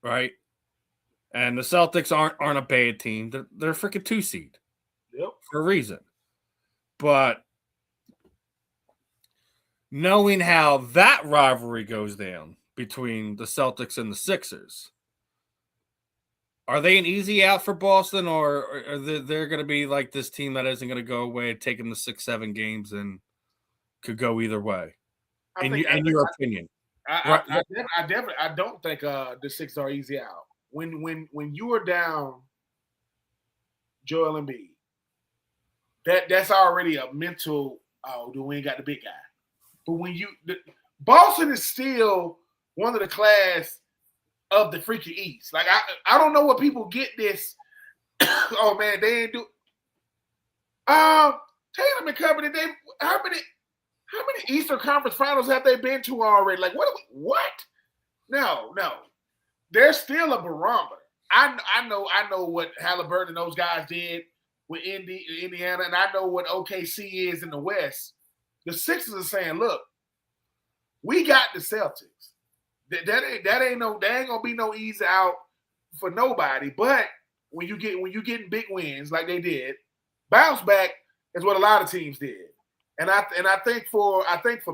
Right? And the Celtics aren't a bad team. They're a freaking 2 seed. Yep. For a reason. But knowing how that rivalry goes down between the Celtics and the Sixers, are they an easy out for Boston, or are they going to be like this team that isn't going to go away and take them to 6-7 games and could go either way? In your opinion, I don't think the Sixers are easy out. When you are down Joel Embiid, that's already a mental. Oh, we ain't got the big guy. But Boston is still one of the class of the freaking East. Like I don't know what people get this. Oh man, they ain't do. Tatum and company. How many Eastern Conference Finals have they been to already? Like what? No. They're still a barometer. I know what Halliburton and those guys did with Indiana, and I know what OKC is in the West. The Sixers are saying, look, we got the Celtics. That ain't gonna be no easy out for nobody. But when you getting big wins like they did, bounce back is what a lot of teams did. And I think for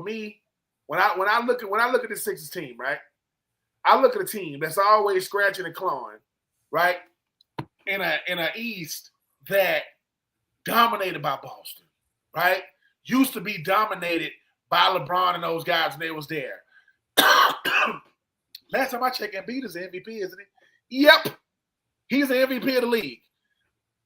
me, when I look at the Sixers team, right? I look at a team that's always scratching and clawing, right? In a East that dominated by Boston, right? Used to be dominated by LeBron and those guys when they was there. Last time I checked, Embiid is the MVP, isn't he? Yep. He's the MVP of the league.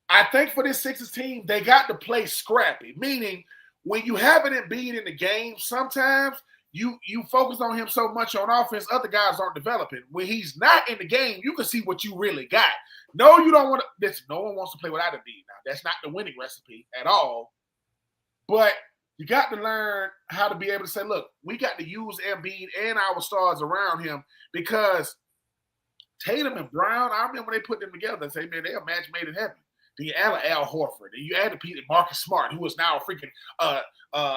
I think for this Sixers team, they got to play scrappy, meaning when you have an Embiid in the game, sometimes you focus on him so much on offense, other guys aren't developing. When he's not in the game, you can see what you really got. No, you don't want to. No one wants to play without Embiid now. That's not the winning recipe at all. But you got to learn how to be able to say, look, we got to use Embiid and our stars around him, because Tatum and Brown, I remember when they put them together and say, man, they're a match made in heaven. Then you add Al Horford, and you add Marcus Smart, who is now a freaking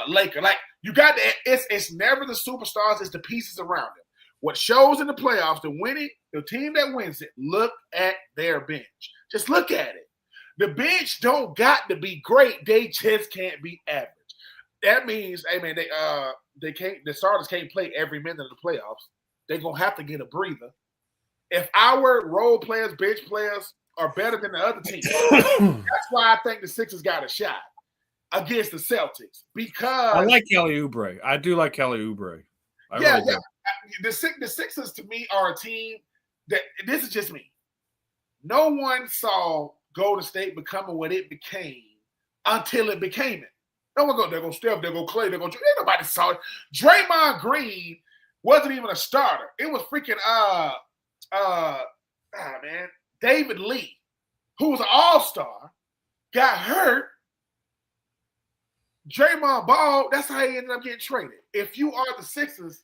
Laker. Like, you got to, it's never the superstars, it's the pieces around them. What shows in the playoffs, the team that wins it, look at their bench. Just look at it. The bench don't got to be great. They just can't be average. That means, hey man, the starters can't play every minute of the playoffs. They're gonna have to get a breather. If our role players, bench players are better than the other teams, that's why I think the Sixers got a shot against the Celtics. Because I like Kelly Oubre. I do like Kelly Oubre. Yeah. The Sixers to me are a team that, this is just me. No one saw Golden State becoming what it became until it became it. No one they're going to Steph, they're going to Clay, they're going to – ain't nobody saw it. Draymond Green wasn't even a starter. It was freaking David Lee, who was an all-star, got hurt. Draymond Ball, that's how he ended up getting traded. If you are the Sixers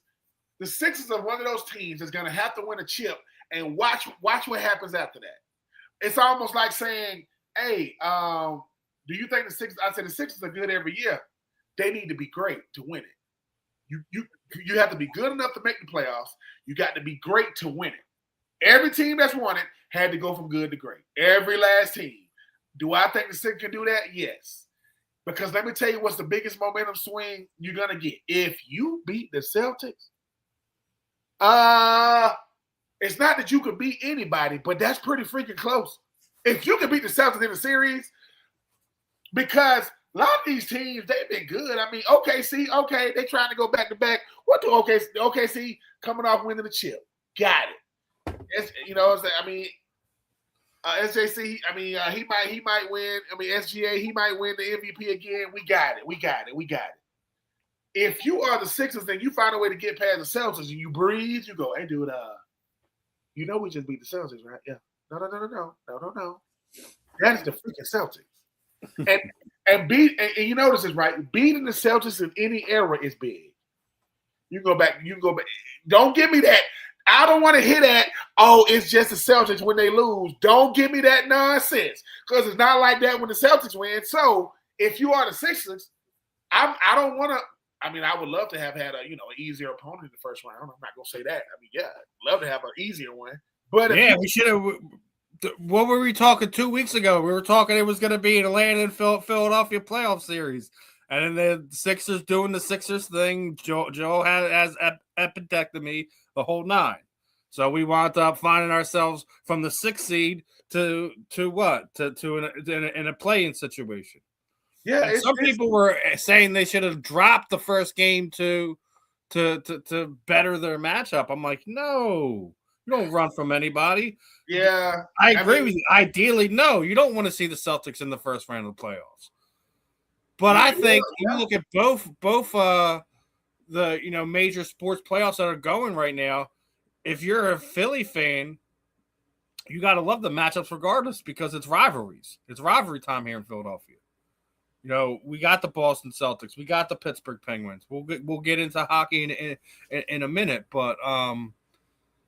are one of those teams that's going to have to win a chip, and watch what happens after that. It's almost like saying, hey, do you think the Sixers? I said the Sixers are good every year. They need to be great to win it. You have to be good enough to make the playoffs. You got to be great to win it. Every team that's won it had to go from good to great. Every last team. Do I think the Sixers can do that? Yes. Because let me tell you what's the biggest momentum swing you're going to get. If you beat the Celtics, it's not that you could beat anybody, but that's pretty freaking close. If you can beat the Celtics in the series, because a lot of these teams, they've been good. I mean, OKC, okay, they trying to go back-to-back. What do OKC coming off winning the chip? Got it. SJC, he might win. I mean, SGA, he might win the MVP again. We got it. If you are the Sixers, then you find a way to get past the Celtics and you breathe, you go, hey, dude, you know we just beat the Celtics, right? Yeah. No. That is the freaking Celtics. and you notice this, right? Beating the Celtics in any era is big. You can go back. Don't give me that. I don't want to hear that. Oh, it's just the Celtics when they lose. Don't give me that nonsense because it's not like that when the Celtics win. So if you are the Sixers, I don't want to. I mean, I would love to have had an easier opponent in the first round. I'm not gonna say that. I mean, yeah, I'd love to have an easier one. But yeah, we should have. What were we talking 2 weeks ago? We were talking it was going to be an Atlanta and Philadelphia playoff series, and then the Sixers doing the Sixers thing. Joe has appendectomy the whole 9, so we wound up finding ourselves from the 6th seed to what in a play-in situation. Yeah, some people were saying they should have dropped the first game to better their matchup. I'm like, no. You don't run from anybody. Yeah. I agree with you. Ideally, no. You don't want to see the Celtics in the first round of the playoffs. But I think you look at both the major sports playoffs that are going right now, if you're a Philly fan, you got to love the matchups regardless because it's rivalries. It's rivalry time here in Philadelphia. We got the Boston Celtics. We got the Pittsburgh Penguins. We'll get into hockey in a minute, but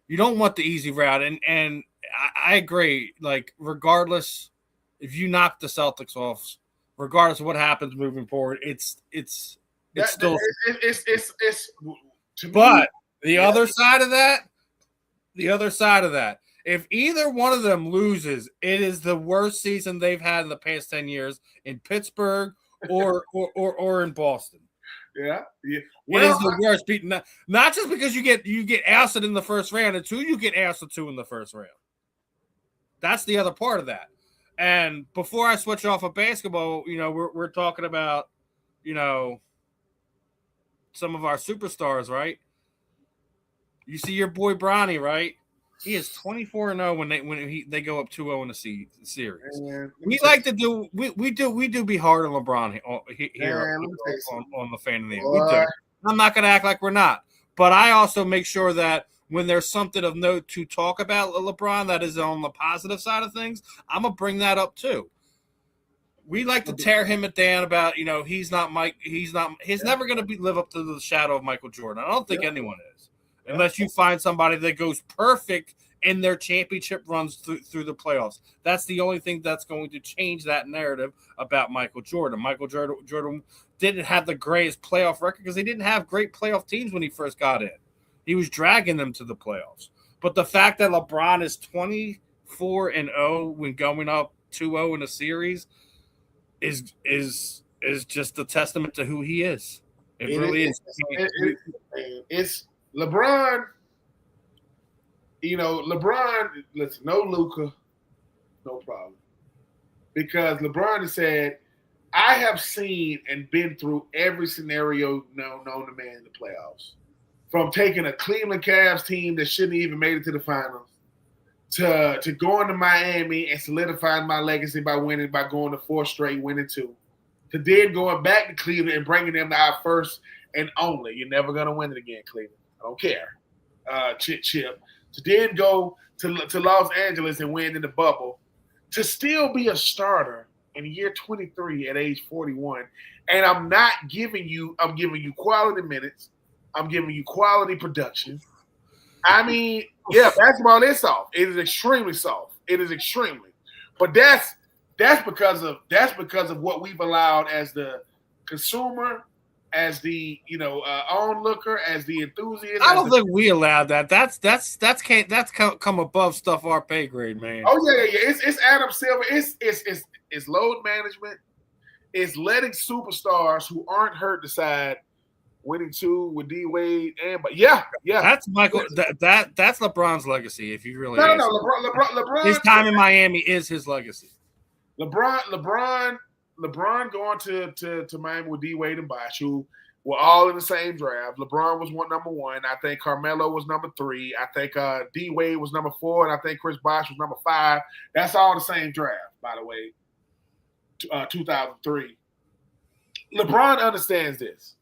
you don't want the easy route, and I agree. Like, regardless, if you knock the Celtics off, regardless of what happens moving forward, it's still. But the other side of that, if either one of them loses, it is the worst season they've had in the past 10 years in Pittsburgh or in Boston. Yeah. It is the worst. Not just because you get ousted in the first round, and 2, you get ousted 2 in the first round. That's the other part of that. And before I switch off of basketball, we're talking about, some of our superstars, right? You see your boy Bronny, right? He is 24-0 when they go up 2-0 in the series. We like to do we do be hard on LeBron here on the fan of the year. We do. I'm not going to act like we're not, but I also make sure that when there's something of note to talk about LeBron that is on the positive side of things, I'm gonna bring that up too. We like to tear him down about he's never going to live up to the shadow of Michael Jordan. I don't think anyone is. Unless you find somebody that goes perfect in their championship runs through the playoffs. That's the only thing that's going to change that narrative about Michael Jordan. Michael Jordan didn't have the greatest playoff record because he didn't have great playoff teams when he first got in. He was dragging them to the playoffs. But the fact that LeBron is 24-0 when going up 2-0 in a series is just a testament to who he is. It really is. It's LeBron, listen, no Luka, no problem. Because LeBron has said, I have seen and been through every scenario known to man in the playoffs. From taking a Cleveland Cavs team that shouldn't even made it to the finals to going to Miami and solidifying my legacy by going to 4 straight, winning 2. To then going back to Cleveland and bringing them to our first and only. You're never going to win it again, Cleveland. I don't care. Chip. To then go to Los Angeles and win in the bubble. To still be a starter in year 23 at age 41. And I'm giving you quality minutes. I'm giving you quality production. I mean, basketball is soft. It is extremely soft. It is extremely. But that's because of what we've allowed as the consumer, as the onlooker, as the enthusiast. I don't think we allowed that. That's come above stuff our pay grade, man. Oh yeah. It's Adam Silver. It's load management. It's letting superstars who aren't hurt decide. Winning 2 with D Wade yeah. That's Michael. That's LeBron's legacy. If you really no, LeBron. His time in Miami is his legacy. LeBron going to Miami with D Wade and Bosh, who were all in the same draft. LeBron was number 1. I think Carmelo was number 3. I think D Wade was number 4, and I think Chris Bosh was number 5. That's all the same draft, by the way. 2003. LeBron understands this.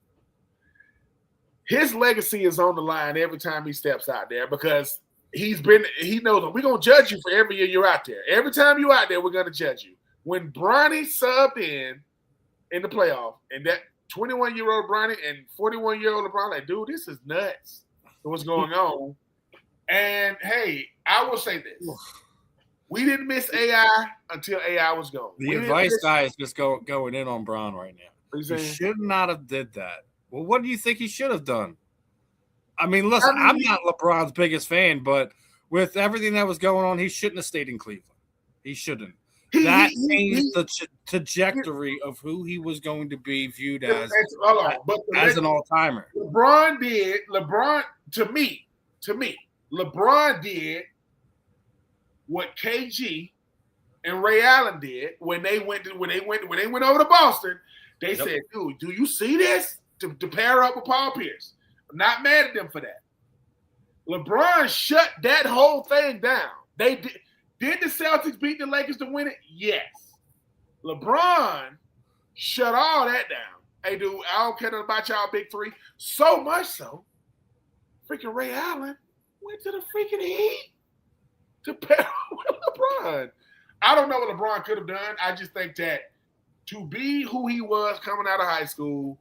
His legacy is on the line every time he steps out there because he knows we're going to judge you for every year you're out there. Every time you're out there, we're going to judge you. when Bronny subbed in the playoff, and that 21-year-old Bronny and 41-year-old LeBron, like, dude, this is nuts. What's going on? And hey, I will say this: we didn't miss AI until AI was gone. The advice guy is just going in on Bron right now. He should not have did that. Well, what do you think he should have done? I mean, listen, I'm not LeBron's biggest fan, but with everything that was going on, he shouldn't have stayed in Cleveland. He shouldn't. That changed the trajectory of who he was going to be viewed as an all-timer. LeBron, to me, LeBron did what KG and Ray Allen did when they went over to Boston. They said, dude, do you see this? To pair up with Paul Pierce. I'm not mad at them for that. LeBron shut that whole thing down. They did. Did the Celtics beat the Lakers to win it? Yes. LeBron shut all that down. Hey, dude, I don't care about y'all big three. So much so, freaking Ray Allen went to the freaking Heat to pair with LeBron. I don't know what LeBron could have done. I just think that to be who he was coming out of high school,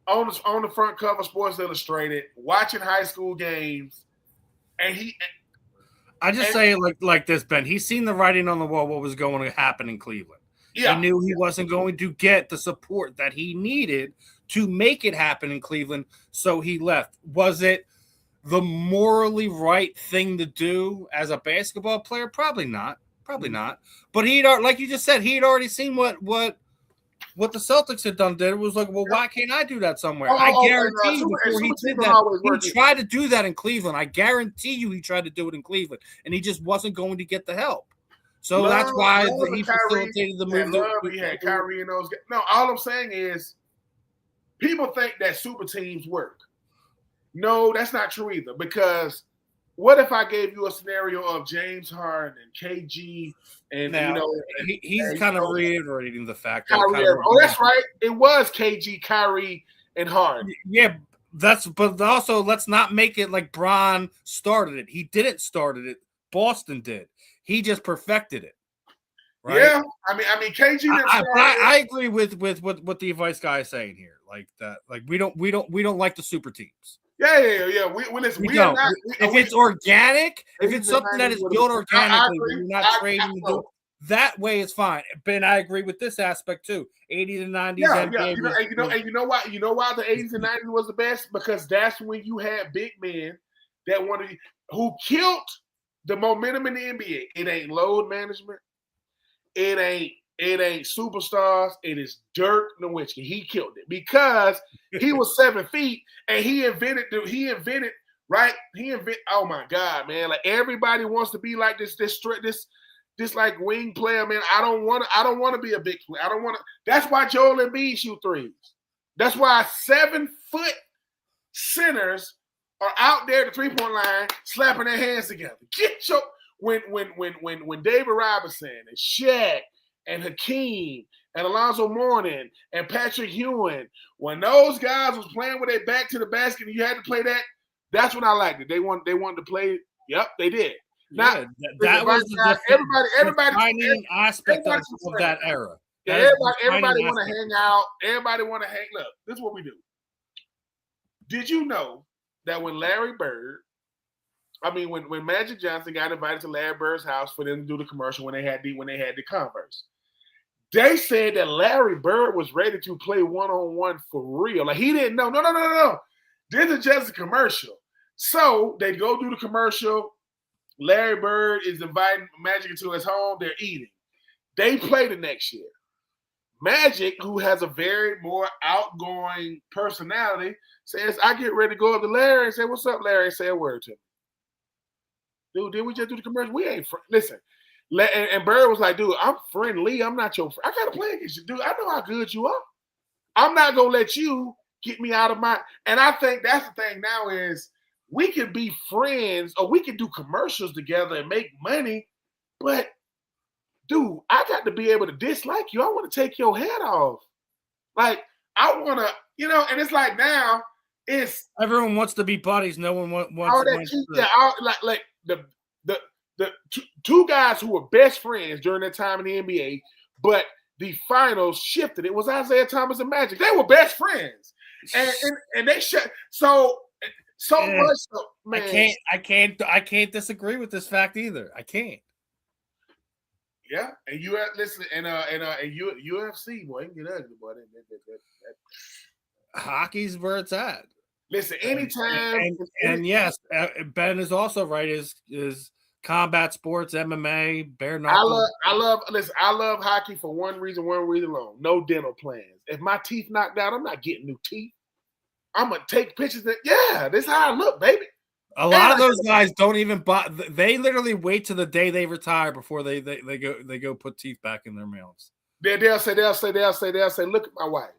on the front cover of Sports Illustrated, watching high school games, and I just say it like this, Ben. He's seen the writing on the wall, what was going to happen in Cleveland. Yeah. He knew he wasn't going to get the support that he needed to make it happen in Cleveland, so he left. Was it the morally right thing to do as a basketball player? Probably not. But like you just said, he had already seen what the Celtics had done. It was like, well, why can't I do that somewhere? I guarantee you before he did that, he tried to do that in Cleveland. I guarantee you he tried to do it in Cleveland, and he just wasn't going to get the help. So that's why he facilitated the move. He had Kyrie and those guys. No, all I'm saying is people think that super teams work. No, that's not true either, because what if I gave you a scenario of James Harden and KG and now, he's kind of reiterating the fact that that's right. It was KG, Kyrie, and Harden. Yeah, but also let's not make it like Bron started it. He didn't start it. Boston did. He just perfected it. Right? Yeah, I mean, KG. I agree with what the advice guy is saying here. Like that. Like we don't like the super teams. Yeah. We listen. We don't. If it's organic, if it's something that is built organically, you're not trading that way, it's fine. Ben, I agree with this aspect too. 80s and 90s. Yeah. You know why? You know why the 80s and 90s was the best? Because that's when you had big men that who killed the momentum in the NBA. It ain't load management. It ain't superstars. It is Dirk Nowitzki. He killed it because he was 7 feet and he invented. Right? Oh my God, man! Like everybody wants to be like this like wing player, man. I don't want to be a big player. I don't want to. That's why Joel Embiid shoot threes. That's why 7-foot centers are out there at the 3-point line slapping their hands together. Get your when David Robinson and Shaq and Hakeem and Alonzo Mourning and Patrick Ewing, when those guys was playing with their back to the basket and you had to play that, that's when I liked it. They wanted to play. Yep, they did. Now, that was everybody aspect of that era. Yeah, everybody want to hang out. Everybody want to hang. Look, this is what we do. Did you know that when when Magic Johnson got invited to Larry Bird's house for them to do the commercial when they had the Converse, they said that Larry Bird was ready to play one-on-one for real. Like he didn't know. No. This is just a commercial. So they go do the commercial. Larry Bird is inviting Magic into his home. They're eating. They play the next year. Magic, who has a very more outgoing personality, says, I get ready to go up to Larry and say, what's up, Larry? And say a word to him. Dude, did we just do the commercial? We ain't listen. And Bird was like, dude, I'm friendly. I'm not your friend. I got to play against you, dude. I know how good you are. I'm not going to let you get me out of my – and I think that's the thing now is we could be friends or we could do commercials together and make money, but – dude, I got to be able to dislike you. I want to take your head off. Like, I want to, and it's like now, it's everyone wants to be buddies. No one wants the two guys who were best friends during that time in the NBA but the finals shifted. It was Isaiah Thomas and Magic. They were best friends, and they so much. So, man, I can't disagree with this fact either. I can't. Yeah, and you listen, and UFC, boy, it can get ugly, boy. Hockey's where it's at. Listen, anytime, and yes, Ben is also right. Is combat sports, MMA, bare knuckle. I love hockey for one reason alone. No dental plans. If my teeth knocked out, I'm not getting new teeth. I'm gonna take pictures. This is how I look, baby. A lot of those guys don't even buy. They literally wait till the day they retire before they go put teeth back in their mouths. They'll say, look at my wife.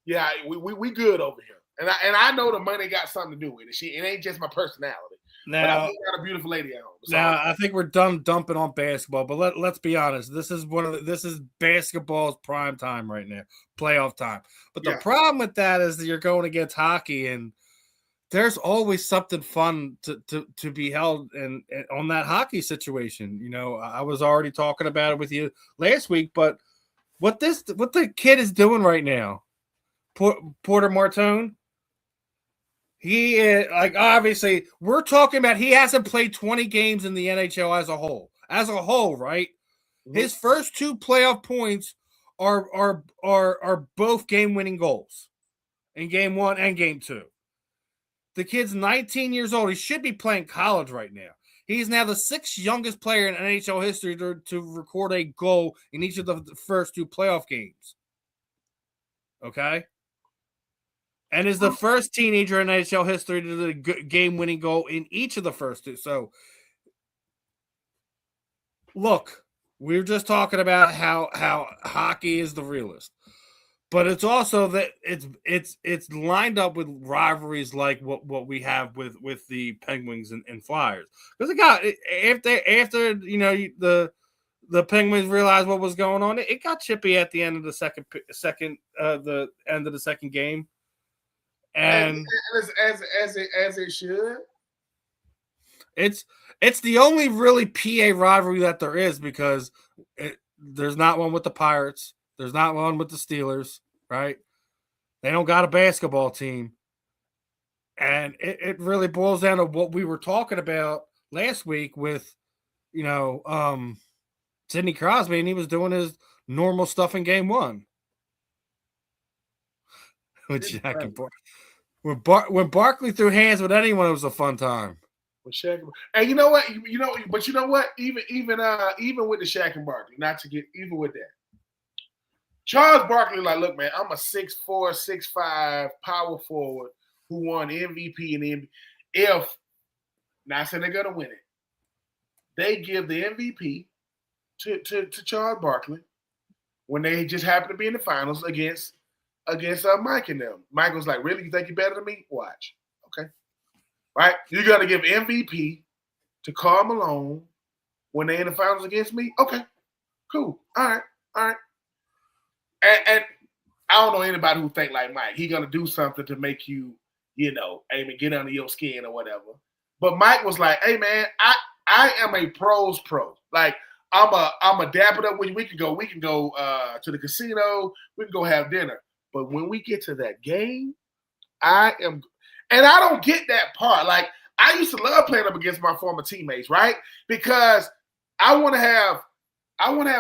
Yeah, we good over here. And I know the money got something to do with it. It ain't just my personality. Now, I got a beautiful lady at home. Now I think we're done dumping on basketball, but let's be honest. This is basketball's prime time right now, playoff time. But the problem with that is that you're going against hockey, and there's always something fun to be held and on that hockey situation. You know, I was already talking about it with you last week, but what the kid is doing right now, Porter Martone. He is, like, obviously we're talking about he hasn't played 20 games in the NHL as a whole. As a whole, right? Mm-hmm. His first 2 playoff points are both game-winning goals in game 1 and game 2. The kid's 19 years old. He should be playing college right now. He's now the 6th youngest player in NHL history to record a goal in each of the first 2 playoff games. Okay? And is the first teenager in NHL history to do the game-winning goal in each of the first 2. So, look, we were just talking about how hockey is the realest, but it's also that it's lined up with rivalries like what we have with the Penguins and Flyers. Because it got after the Penguins realized what was going on, it got chippy at the end of the second the end of the second game. And as it should. It's the only really PA rivalry that there is, because there's not one with the Pirates. There's not one with the Steelers, right? They don't got a basketball team. And it really boils down to what we were talking about last week with, Sidney Crosby, and he was doing his normal stuff in game 1. With Jack and Barkley. When Barkley threw hands with anyone, it was a fun time. With Shaq, and you know what? Even with the Shaq and Barkley, not to get even with that. Charles Barkley, like, look, man, I'm a 6'4", 6'5" power forward who won MVP and MVP. If not saying they're gonna win it, they give the MVP to Charles Barkley when they just happen to be in the finals against Mike and them. Mike was like, really? You think you're better than me? Watch. Okay. Right? You got to give MVP to Karl Malone when they're in the finals against me? Okay. Cool. All right. And I don't know anybody who think like Mike. He going to do something to make you, aim and get under your skin or whatever. But Mike was like, hey, man, I am a pro's pro. Like, I'm a dap it up with you. We can go to the casino. We can go have dinner. But when we get to that game, I don't get that part. Like, I used to love playing up against my former teammates, right? Because I want to have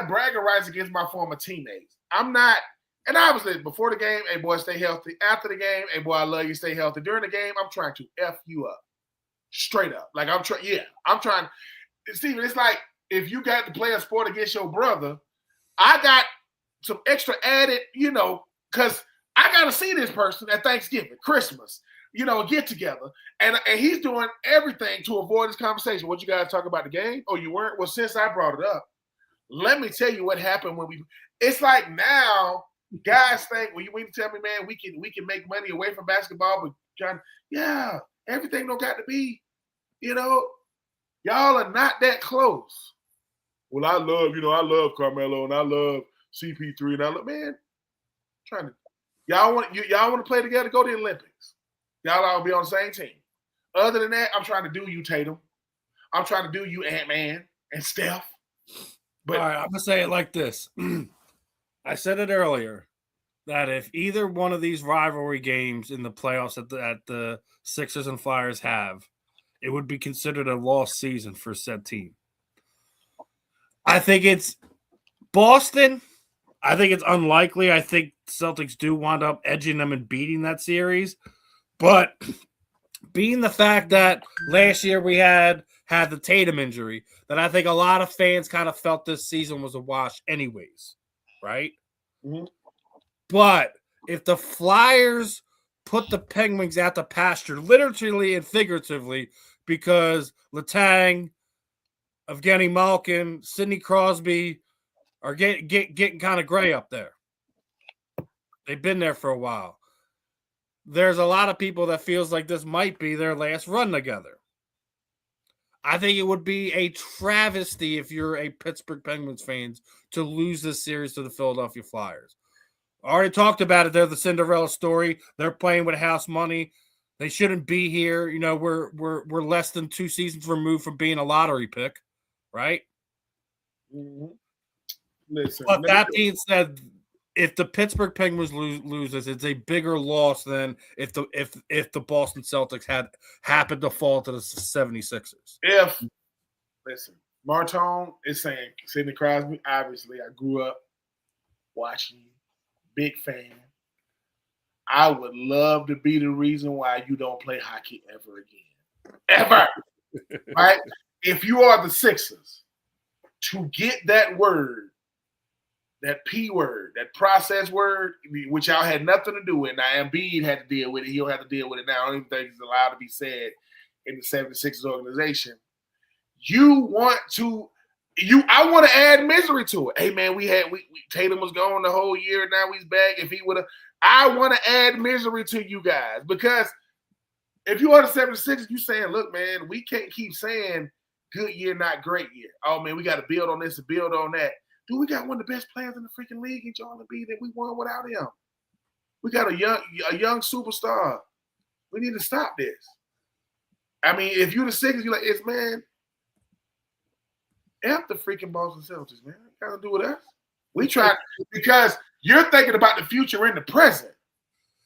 bragging rights against my former teammates. I'm not, and obviously before the game, hey boy, stay healthy. After the game, hey boy, I love you, stay healthy. During the game, I'm trying to F you up. Straight up. Like, I'm trying. Steven, it's like if you got to play a sport against your brother, I got some extra added, because I got to see this person at Thanksgiving, Christmas, get together. And he's doing everything to avoid this conversation. What, you guys talk about the game? Oh, you weren't? Well, since I brought it up, let me tell you what happened it's like now guys think, well, you mean to tell me, man, we can make money away from basketball, but yeah, everything don't got to be, y'all are not that close. Well, I love Carmelo and I love CP3 and I love, man, y'all want to play together, go to the Olympics. Y'all all be on the same team. Other than that, I'm trying to do you, Tatum. I'm trying to do you, Ant-Man and Steph. But all right, I'm gonna say it like this. I said it earlier that if either one of these rivalry games in the playoffs that the Sixers and Flyers have, it would be considered a lost season for said team. I think it's Boston. I think it's unlikely. I think Celtics do wind up edging them and beating that series. But being the fact that last year we had the Tatum injury, that I think a lot of fans kind of felt this season was a wash anyways, right? Mm-hmm. But if the Flyers put the Penguins out to pasture, literally and figuratively, because Letang, Evgeny Malkin, Sidney Crosby are getting kind of gray up there. They've been there for a while. There's a lot of people that feels like this might be their last run together. I think it would be a travesty if you're a Pittsburgh Penguins fans to lose this series to the Philadelphia Flyers. I already talked about it. They're the Cinderella story. They're playing with house money. They shouldn't be here. You know, we're less than 2 seasons removed from being a lottery pick, right? Mm-hmm. Listen, but that being said, if the Pittsburgh Penguins loses, it's a bigger loss than if the Boston Celtics had happened to fall to the 76ers. Listen, Martone is saying Sidney Crosby, obviously, I grew up watching, big fan. I would love to be the reason why you don't play hockey ever again. Ever. Right? If you are the Sixers, to get that word, that P word, that process word, which y'all had nothing to do with. Now, Embiid had to deal with it. He'll have to deal with it now. I don't even think it's allowed to be said in the 76ers organization. I want to add misery to it. Hey, man, we Tatum was gone the whole year. Now he's back. If he would have, I want to add misery to you guys, because if you are the 76ers, you saying, look, man, we can't keep saying good year, not great year. Oh, man, we got to build on this and build on that. Dude, we got one of the best players in the freaking league in Joel Embiid that we won without him. We got a young superstar. We need to stop this. I mean, if you're the Sixers, you're like, it's, man, F the freaking Boston Celtics, man. Got to do with us. We try, because you're thinking about the future in the present,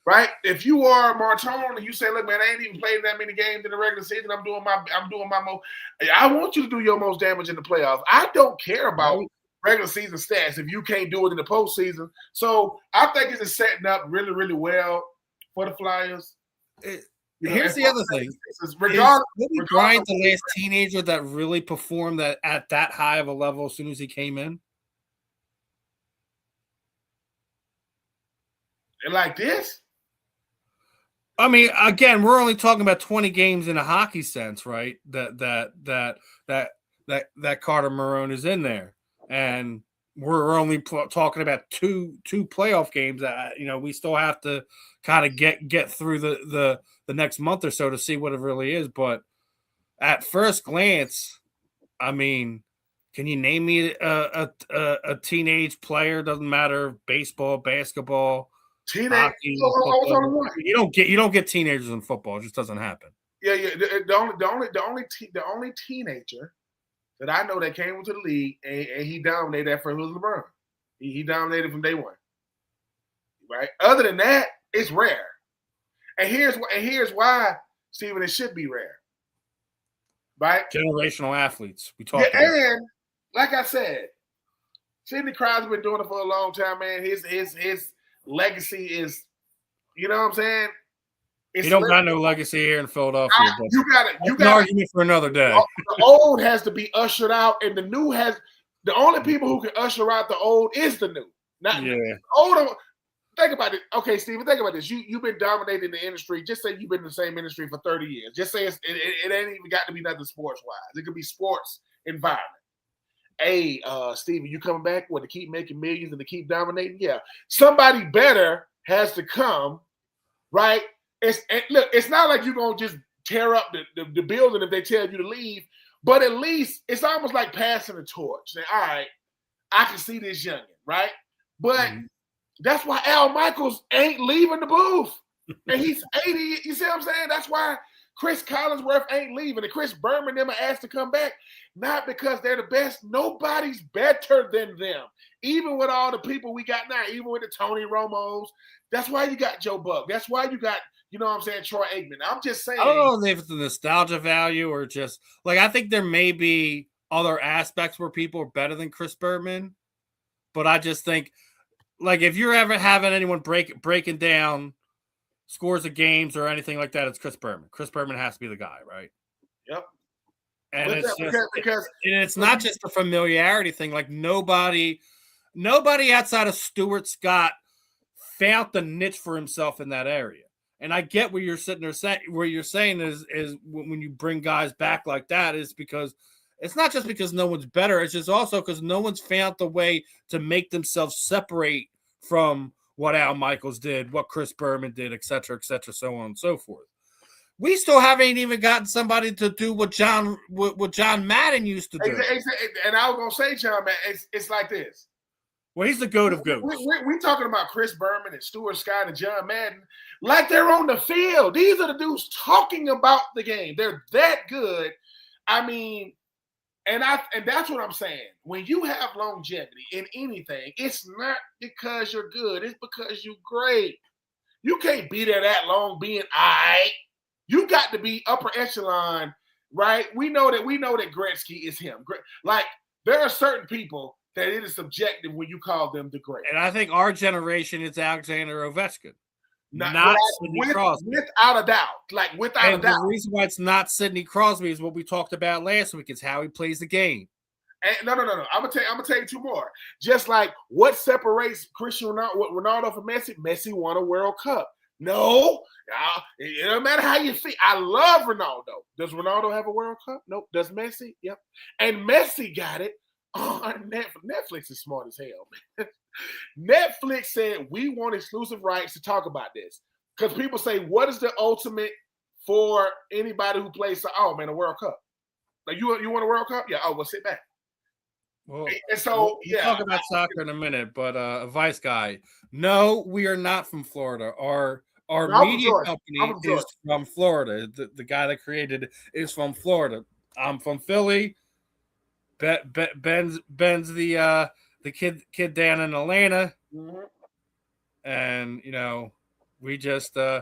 right? If you are Martone and you say, look, man, I ain't even played that many games in the regular season. I'm doing my most. I want you to do your most damage in the playoffs. I don't care about regular season stats if you can't do it in the postseason. So I think it's setting up really, really well for the Flyers. Here's the other thing. Regardless, Bryant the last teenager that really performed at that high of a level as soon as he came in? And like this? I mean, again, we're only talking about 20 games in a hockey sense, right? That Carter Marone is in there. And we're only talking about two playoff games that we still have to kind of get through the next month or so to see what it really is. But at first glance, I mean, can you name me a teenage player? Doesn't matter, baseball, basketball, hockey, you don't get teenagers in football. It just doesn't happen. Yeah. The only teenager that I know that came into the league and he dominated that first was LeBron. He dominated from day one. Right? Other than that, it's rare. And here's why, Steven, it should be rare. Right? Generational athletes. We talked about. And like I said, Sidney Crosby's been doing it for a long time, man. His legacy is, you know what I'm saying? You don't got no legacy here in Philadelphia. You got an argument for another day. The old has to be ushered out, and the new has. The only people who can usher out the old is the new. Not old. Think about it. Okay, Steven, think about this. You've been dominating the industry. Just say you've been in the same industry for 30 years. Just say it ain't even got to be nothing sports-wise. It could be sports environment. Hey, Steven, you coming back to keep making millions and to keep dominating? Yeah. Somebody better has to come, right? It's not like you're going to just tear up the building if they tell you to leave, but at least it's almost like passing a torch. Say, all right, I can see this youngin', right? But that's why Al Michaels ain't leaving the booth. And he's 80. You see what I'm saying? That's why Chris Collinsworth ain't leaving, and Chris Berman them are asked to come back, not because they're the best. Nobody's better than them. Even with all the people we got now, even with the Tony Romos, that's why you got Joe Buck. That's why you got, you know what I'm saying, Troy Aikman. I'm just saying. I don't know if it's the nostalgia value or just like I think there may be other aspects where people are better than Chris Berman, but I just think like if you're ever having anyone breaking down scores of games or anything like that, it's Chris Berman. Chris Berman has to be the guy, right? Yep. And it's just because it's not just a familiarity thing. Like nobody outside of Stuart Scott found the niche for himself in that area. And I get what you're sitting there saying. Where you're saying is when you bring guys back like that is because it's not just because no one's better. It's just also because no one's found the way to make themselves separate from what Al Michaels did, what Chris Berman did, et cetera, so on and so forth. We still haven't even gotten somebody to do what John Madden used to do. And I was going to say, John Madden, it's like this. Well, he's the goat of goats. We're talking about Chris Berman and Stuart Scott and John Madden like they're on the field. These are the dudes talking about the game. They're that good. I mean, and that's what I'm saying. When you have longevity in anything, it's not because you're good. It's because you're great. You can't be there that long being all right. You got to be upper echelon, right? We know that Gretzky is him. Like there are certain people that it is subjective when you call them the great. And I think our generation is Alexander Ovechkin. Not Sidney Crosby. Without a doubt. Like, without a doubt. The reason why it's not Sidney Crosby is what we talked about last week. It's how he plays the game. And no. I'm gonna tell you two more. Just like what separates Ronaldo from Messi? Messi won a World Cup. No, it doesn't matter how you feel. I love Ronaldo. Does Ronaldo have a World Cup? Nope. Does Messi? Yep. And Messi got it on Netflix. Netflix is smart as hell, man. Netflix said we want exclusive rights to talk about this because people say, what is the ultimate for anybody who plays? Oh man, a World Cup. Like you want a World Cup? Yeah. Oh, well, sit back. Well, and so we'll talk about soccer in a minute, but Vice Guy, no, we are not from Florida. Our media company is from Florida. The guy that created it is from Florida. I'm from Philly. Ben's the kid down in Atlanta, and you know we just two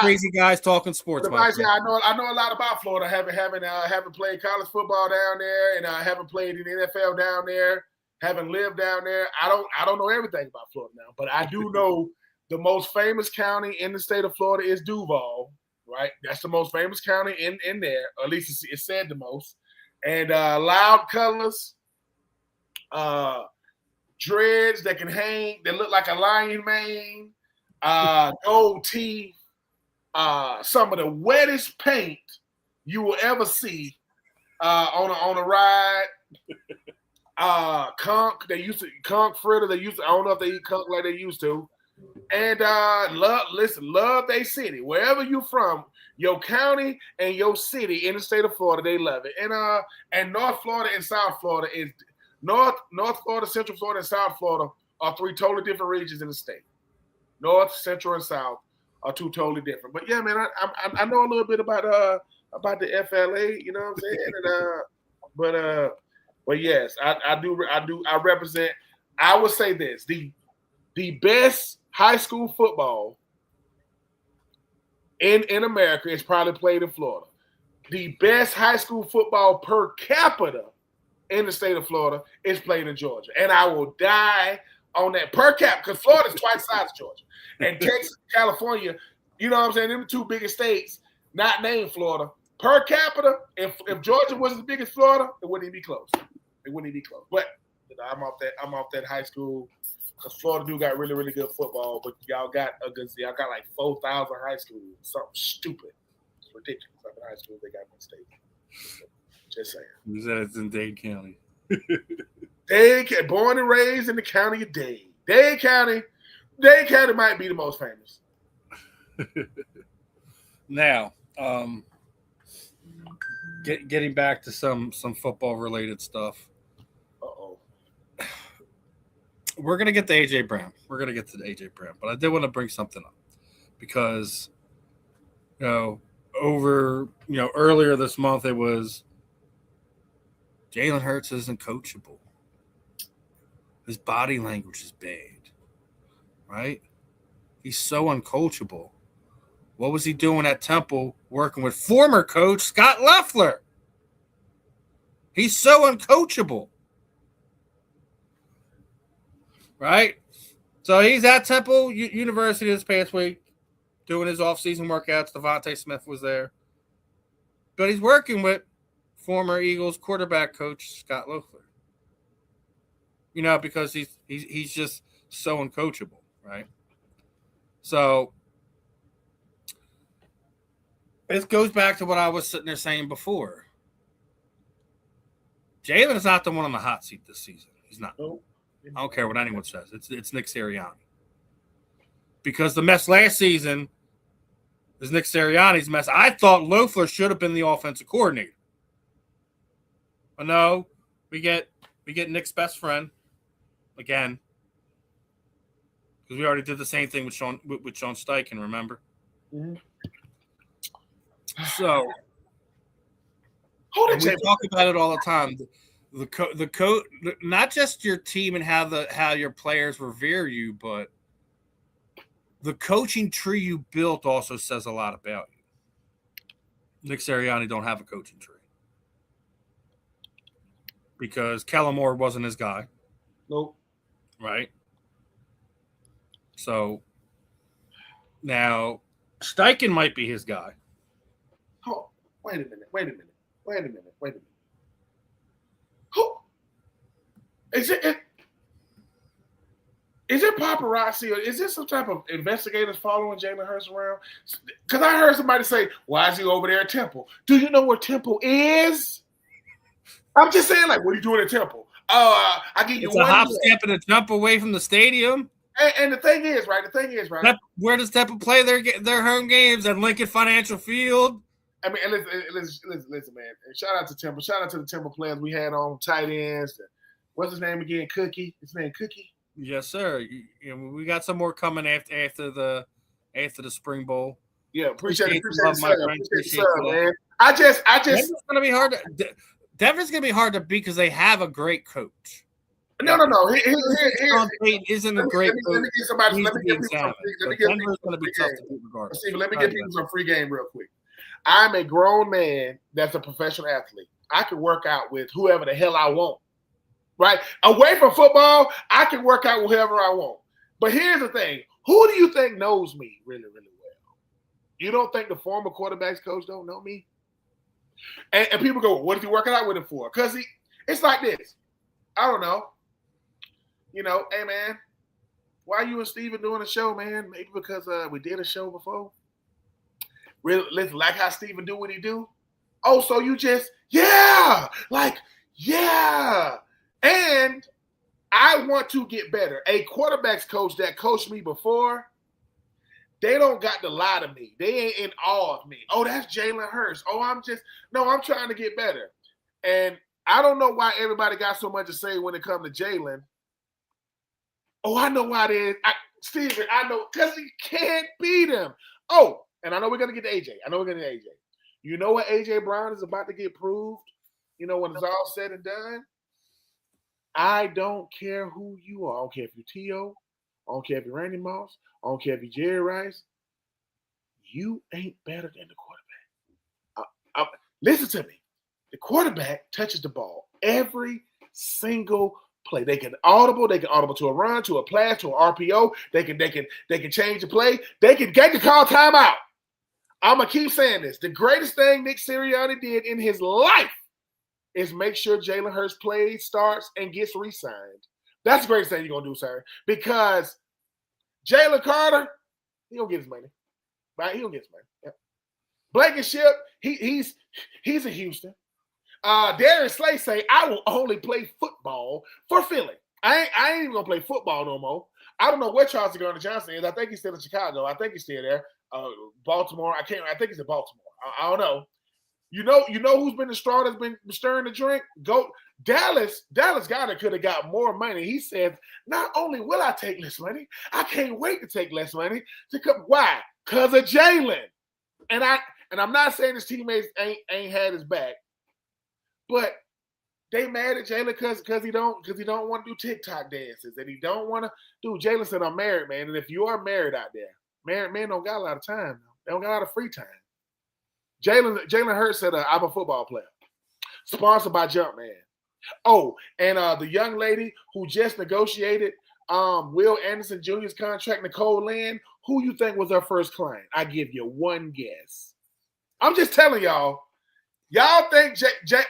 crazy guys talking sports. I know a lot about Florida. Having played college football down there, and haven't played in the NFL down there. Haven't lived down there. I don't know everything about Florida now, but I do know the most famous county in the state of Florida is Duval. Right, that's the most famous county in there. Or at least it's said the most. And loud colors. Dreads that can hang, that look like a lion mane, gold teeth, some of the wettest paint you will ever see on a ride. Conch fritter. I don't know if they eat conch like they used to. And love their city. Wherever you're from, your county and your city in the state of Florida, they love it. And North Florida and South Florida is North Florida, Central Florida, and South Florida are three totally different regions in the state. North, Central, and South are two totally different. But yeah, man, I know a little bit about the FLA. You know what I'm saying? But yes, I do. I represent. I would say this: the best high school football in America is probably played in Florida. The best high school football per capita in the state of Florida is played in Georgia. And I will die on that per cap because Florida is twice the size of Georgia. And Texas, California, you know what I'm saying? Them the two biggest states, not named Florida. Per capita, if Georgia was as big as Florida, it wouldn't even be close. It wouldn't even be close. But I'm off that high school because Florida do got really, really good football, but y'all got like 4,000 high schools. Something stupid. It's ridiculous. Like the high schools they got in the state. Just saying. You said it's in Dade County. Born and raised in the county of Dade. Dade County might be the most famous. Now, getting back to some football related stuff. We're gonna get to AJ Brown. But I did want to bring something up because Earlier this month it was Jalen Hurts isn't coachable. His body language is bad, right? He's so uncoachable. What was he doing at Temple working with former coach Scott Loeffler? He's so uncoachable, right? So he's at Temple University this past week doing his off-season workouts. Devontae Smith was there. But he's working with former Eagles quarterback coach Scott Loeffler. Because he's just so uncoachable, right? So it goes back to what I was sitting there saying before. Jalen is not the one on the hot seat this season. He's not. I don't care what anyone says. It's Nick Sirianni. Because the mess last season is Nick Sirianni's mess. I thought Loeffler should have been the offensive coordinator. But no, we get Nick's best friend again. Because we already did the same thing with Sean Steichen, remember? Mm-hmm. So we talk about it all the time. The coach, not just your team and how your players revere you, but the coaching tree you built also says a lot about you. Nick Sirianni don't have a coaching tree because Kellen Moore wasn't his guy. Nope. Right. So now Steichen might be his guy. Oh, wait a minute. Is it paparazzi or is this some type of investigators following Jalen Hurts around? Because I heard somebody say, why is he over there at Temple? Do you know where Temple is? I'm just saying, like, what are you doing at Temple? I give you it's a hop, step, and a jump away from the stadium. And the thing is, right? Where does Temple play their home games? At Lincoln Financial Field? I mean, listen, man. And shout out to Temple. Shout out to the Temple players we had on tight ends. What's his name again? Cookie. His name Cookie. Yes, sir. We got some more coming after the Spring Bowl. Yeah, appreciate it, man. I just. Denver's gonna be hard. Denver's gonna be hard to beat because they have a great coach. No. Sean Payton isn't a great coach. Let me get somebody. Denver's gonna be tough to beat regardless. Steven, let me get people some free game real quick. I'm a grown man that's a professional athlete. I can work out with whoever the hell I want. Right? Away from football, I can work out with whoever I want. But here's the thing. Who do you think knows me really, really well? You don't think the former quarterbacks coach don't know me? And people go, what is he working out with him for? Because it's like this. I don't know. Hey, man, why you and Steven doing a show, man? Maybe because we did a show before. Really, like how Steven do what he do. Oh, so you just, yeah. And I want to get better. A quarterback's coach that coached me before, they don't got to lie to me. They ain't in awe of me. Oh, that's Jalen Hurts. Oh, I'm trying to get better. And I don't know why everybody got so much to say when it comes to Jalen. Oh, I know why it is. Steven, I know, because he can't beat him. Oh, and I know we're going to get to AJ. You know what AJ Brown is about to get proved? When it's all said and done? I don't care who you are. I don't care if you're T.O. I don't care if you're Randy Moss. I don't care if you're Jerry Rice. You ain't better than the quarterback. Listen to me. The quarterback touches the ball every single play. They can audible to a run, to a pass, to an RPO. They can change the play. They can call timeout. I'm gonna keep saying this. The greatest thing Nick Sirianni did in his life is make sure Jalen Hurts plays, starts, and gets re-signed. That's the greatest thing you're gonna do, sir. Because Jalen Carter, he don't get his money. Right? He don't get his money. Yep. Blankenship, he's in Houston. Darius Slay say, I will only play football for Philly. I ain't even gonna play football no more. I don't know where Charles Garner-Johnson is. I think he's still in Chicago. I think he's still there. Baltimore. I think he's in Baltimore. I don't know. You know who's been the straw that's been stirring the drink? Go Dallas. Dallas Goedert could have got more money. He said, not only will I take less money, I can't wait to take less money to come. Why? Because of Jalen. And I'm not saying his teammates ain't had his back, but they mad at Jalen because he don't want to do TikTok dances and he don't want to do. Jalen said, "I'm married, man, and if you are married out there, married men don't got a lot of time. They don't got a lot of free time." Jalen Hurts said, "I'm a football player." Sponsored by Jumpman. Oh, and the young lady who just negotiated Will Anderson Jr.'s contract, Nicole Lynn, who you think was her first client? I give you one guess. I'm just telling y'all. Y'all think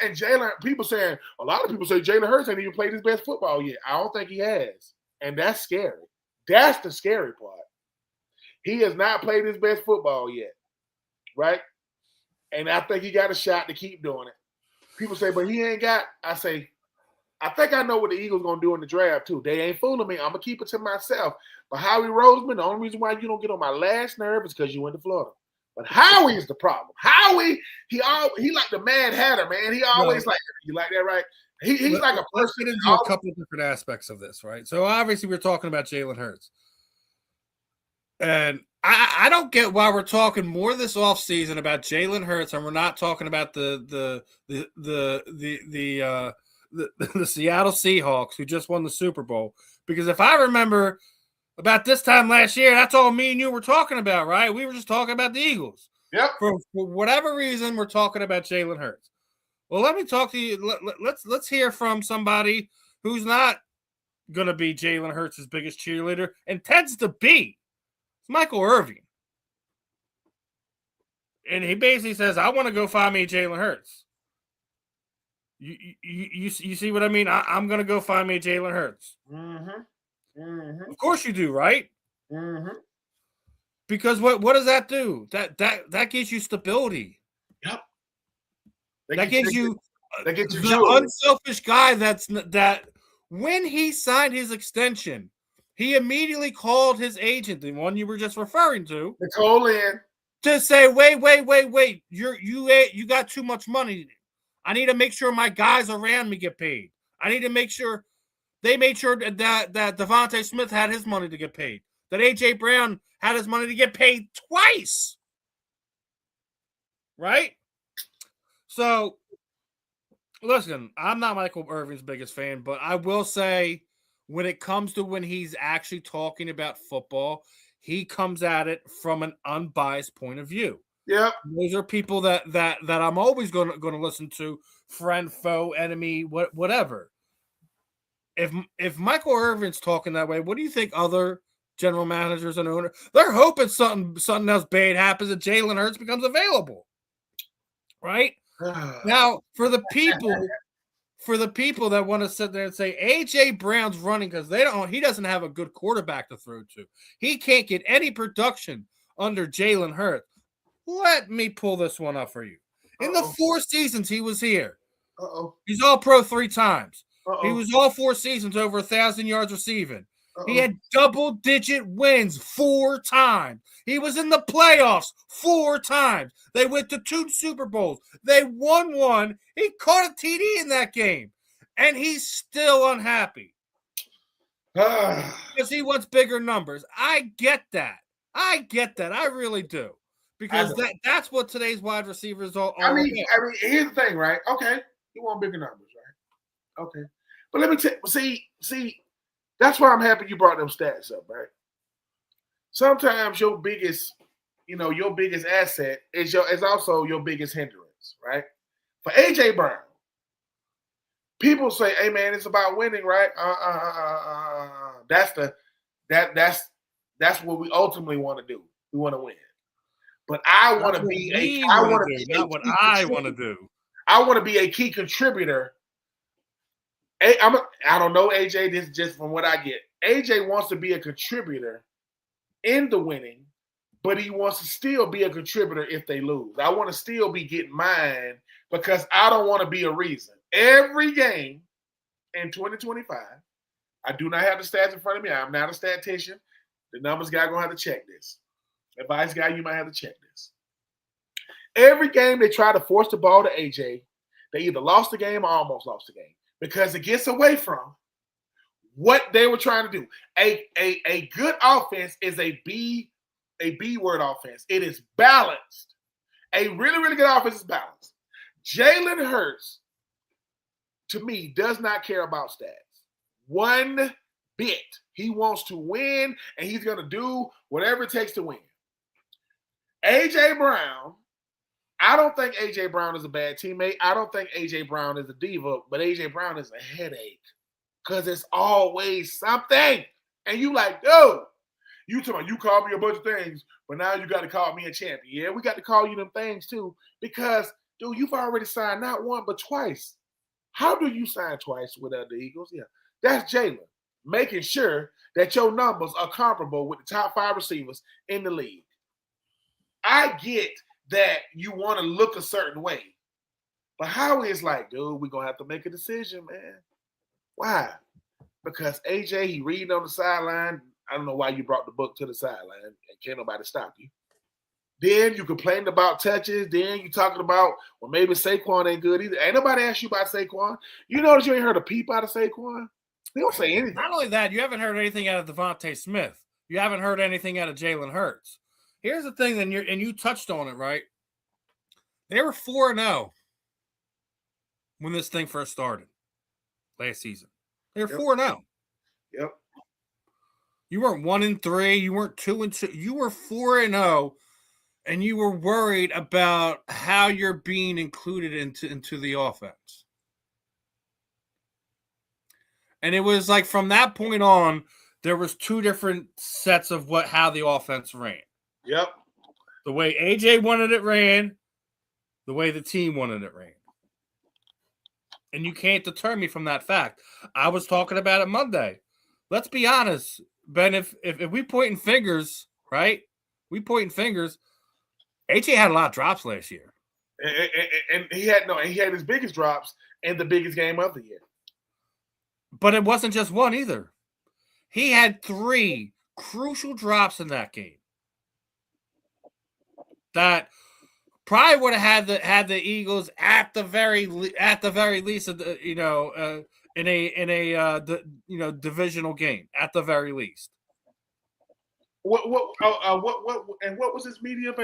and Jalen, a lot of people say Jalen Hurts ain't even played his best football yet. I don't think he has. And that's scary. That's the scary part. He has not played his best football yet. Right? And I think he got a shot to keep doing it. People say, but he ain't got, I say, I think I know what the Eagles going to do in the draft, too. They ain't fooling me. I'm going to keep it to myself. But Howie Roseman, the only reason why you don't get on my last nerve is because you went to Florida. But Howie is the problem. Howie, he like the Mad Hatter, man. He always like, you like that, right? He's like a person. Let's get into a couple of different aspects of this, right? So obviously we're talking about Jalen Hurts. And I don't get why we're talking more this offseason about Jalen Hurts and we're not talking about the Seattle Seahawks who just won the Super Bowl. Because if I remember about this time last year, that's all me and you were talking about, right? We were just talking about the Eagles. Yep. For whatever reason, we're talking about Jalen Hurts. Well, let me talk to you. Let's hear from somebody who's not going to be Jalen Hurts' biggest cheerleader and tends to be. It's Michael Irvin. And he basically says, I want to go find me Jalen Hurts. You see what I mean? I'm going to go find me Jalen Hurts. Mm-hmm. Mm-hmm. Of course you do, right? Mm-hmm. Because what does that do? That gives you stability. Yep. That gives you the joy. Unselfish guy that when he signed his extension, he immediately called his agent, the one you were just referring to, Nicole Lynn, to say, wait, you got too much money. I need to make sure my guys around me get paid. I need to make sure. They made sure that Devontae Smith had his money to get paid. That A.J. Brown had his money to get paid twice. Right? So, listen, I'm not Michael Irvin's biggest fan, but I will say when it comes to when he's actually talking about football, he comes at it from an unbiased point of view. Yep. Those are people that I'm always going to listen to, friend, foe, enemy, whatever. If Michael Irvin's talking that way, what do you think other general managers and owners? They're hoping something else bad happens and Jalen Hurts becomes available, right? Now, for the people that want to sit there and say A.J. Brown's running because he doesn't have a good quarterback to throw to. He can't get any production under Jalen Hurts. Let me pull this one up for you. In the 4 seasons he was here, he's all pro 3 times. He was all 4 seasons over 1,000 yards receiving. He had double-digit wins 4 times. He was in the playoffs 4 times. They went to 2 Super Bowls. They won 1. He caught a TD in that game. And he's still unhappy. Because he wants bigger numbers. I get that. I really do. Because that's what today's wide receivers are. I mean, here's the thing, right? Okay. You want bigger numbers, right? Okay. But let me see, that's why I'm happy you brought them stats up, right? Sometimes your biggest asset is also your biggest hindrance, right? For A.J. Brown, people say, "Hey, man, it's about winning, right?" That's what we ultimately want to do. We want to win. But I want to be not what I want to do. I want to be a key contributor. I don't know, AJ. This is just from what I get. AJ wants to be a contributor in the winning, but he wants to still be a contributor if they lose. I want to still be getting mine because I don't want to be a reason. Every game in 2025, I do not have the stats in front of me. I'm not a statistician. The numbers guy gonna have to check this. Advice guy, you might have to check this. Every game they try to force the ball to AJ, they either lost the game or almost lost the game because it gets away from what they were trying to do. A good offense is a B word offense. It is balanced. a really, really good offense is balanced. Jalen Hurts, to me, does not care about stats one bit. He wants to win, and he's going to do whatever it takes to win. A.J. Brown, I don't think A.J. Brown is a bad teammate. I don't think A.J. Brown is a diva, but A.J. Brown is a headache because it's always something. And you like, dude, you called me a bunch of things, but now you got to call me a champion. Yeah, we got to call you them things too because, dude, you've already signed not one but twice. How do you sign twice with the Eagles? Yeah, that's Jalen, making sure that your numbers are comparable with the top 5 receivers in the league. I get that you want to look a certain way. But Howie is like, dude, we're going to have to make a decision, man. Why? Because AJ, he reading on the sideline. I don't know why you brought the book to the sideline. And can't nobody stop you. Then you complained about touches. Then you talking about, well, maybe Saquon ain't good either. Ain't nobody asked you about Saquon. You notice you ain't heard a peep out of Saquon? He don't say anything. Not only that, you haven't heard anything out of Devontae Smith. You haven't heard anything out of Jalen Hurts. Here's the thing, and you touched on it, right? They were 4-0 when this thing first started last season. They were 4-0. Yep. You weren't 1-3. You weren't 2-2. You were 4-0, and you were worried about how you're being included into the offense. And it was like from that point on, there was 2 different sets of how the offense ran. Yep. The way AJ wanted it ran, the way the team wanted it ran. And you can't deter me from that fact. I was talking about it Monday. Let's be honest, Ben, if we pointing fingers, right? We pointing fingers. AJ had a lot of drops last year. And he had his biggest drops in the biggest game of the year. But it wasn't just one either. He had 3 crucial drops in that game that probably would have had the Eagles at the very least, in a divisional game at the very least. What was his media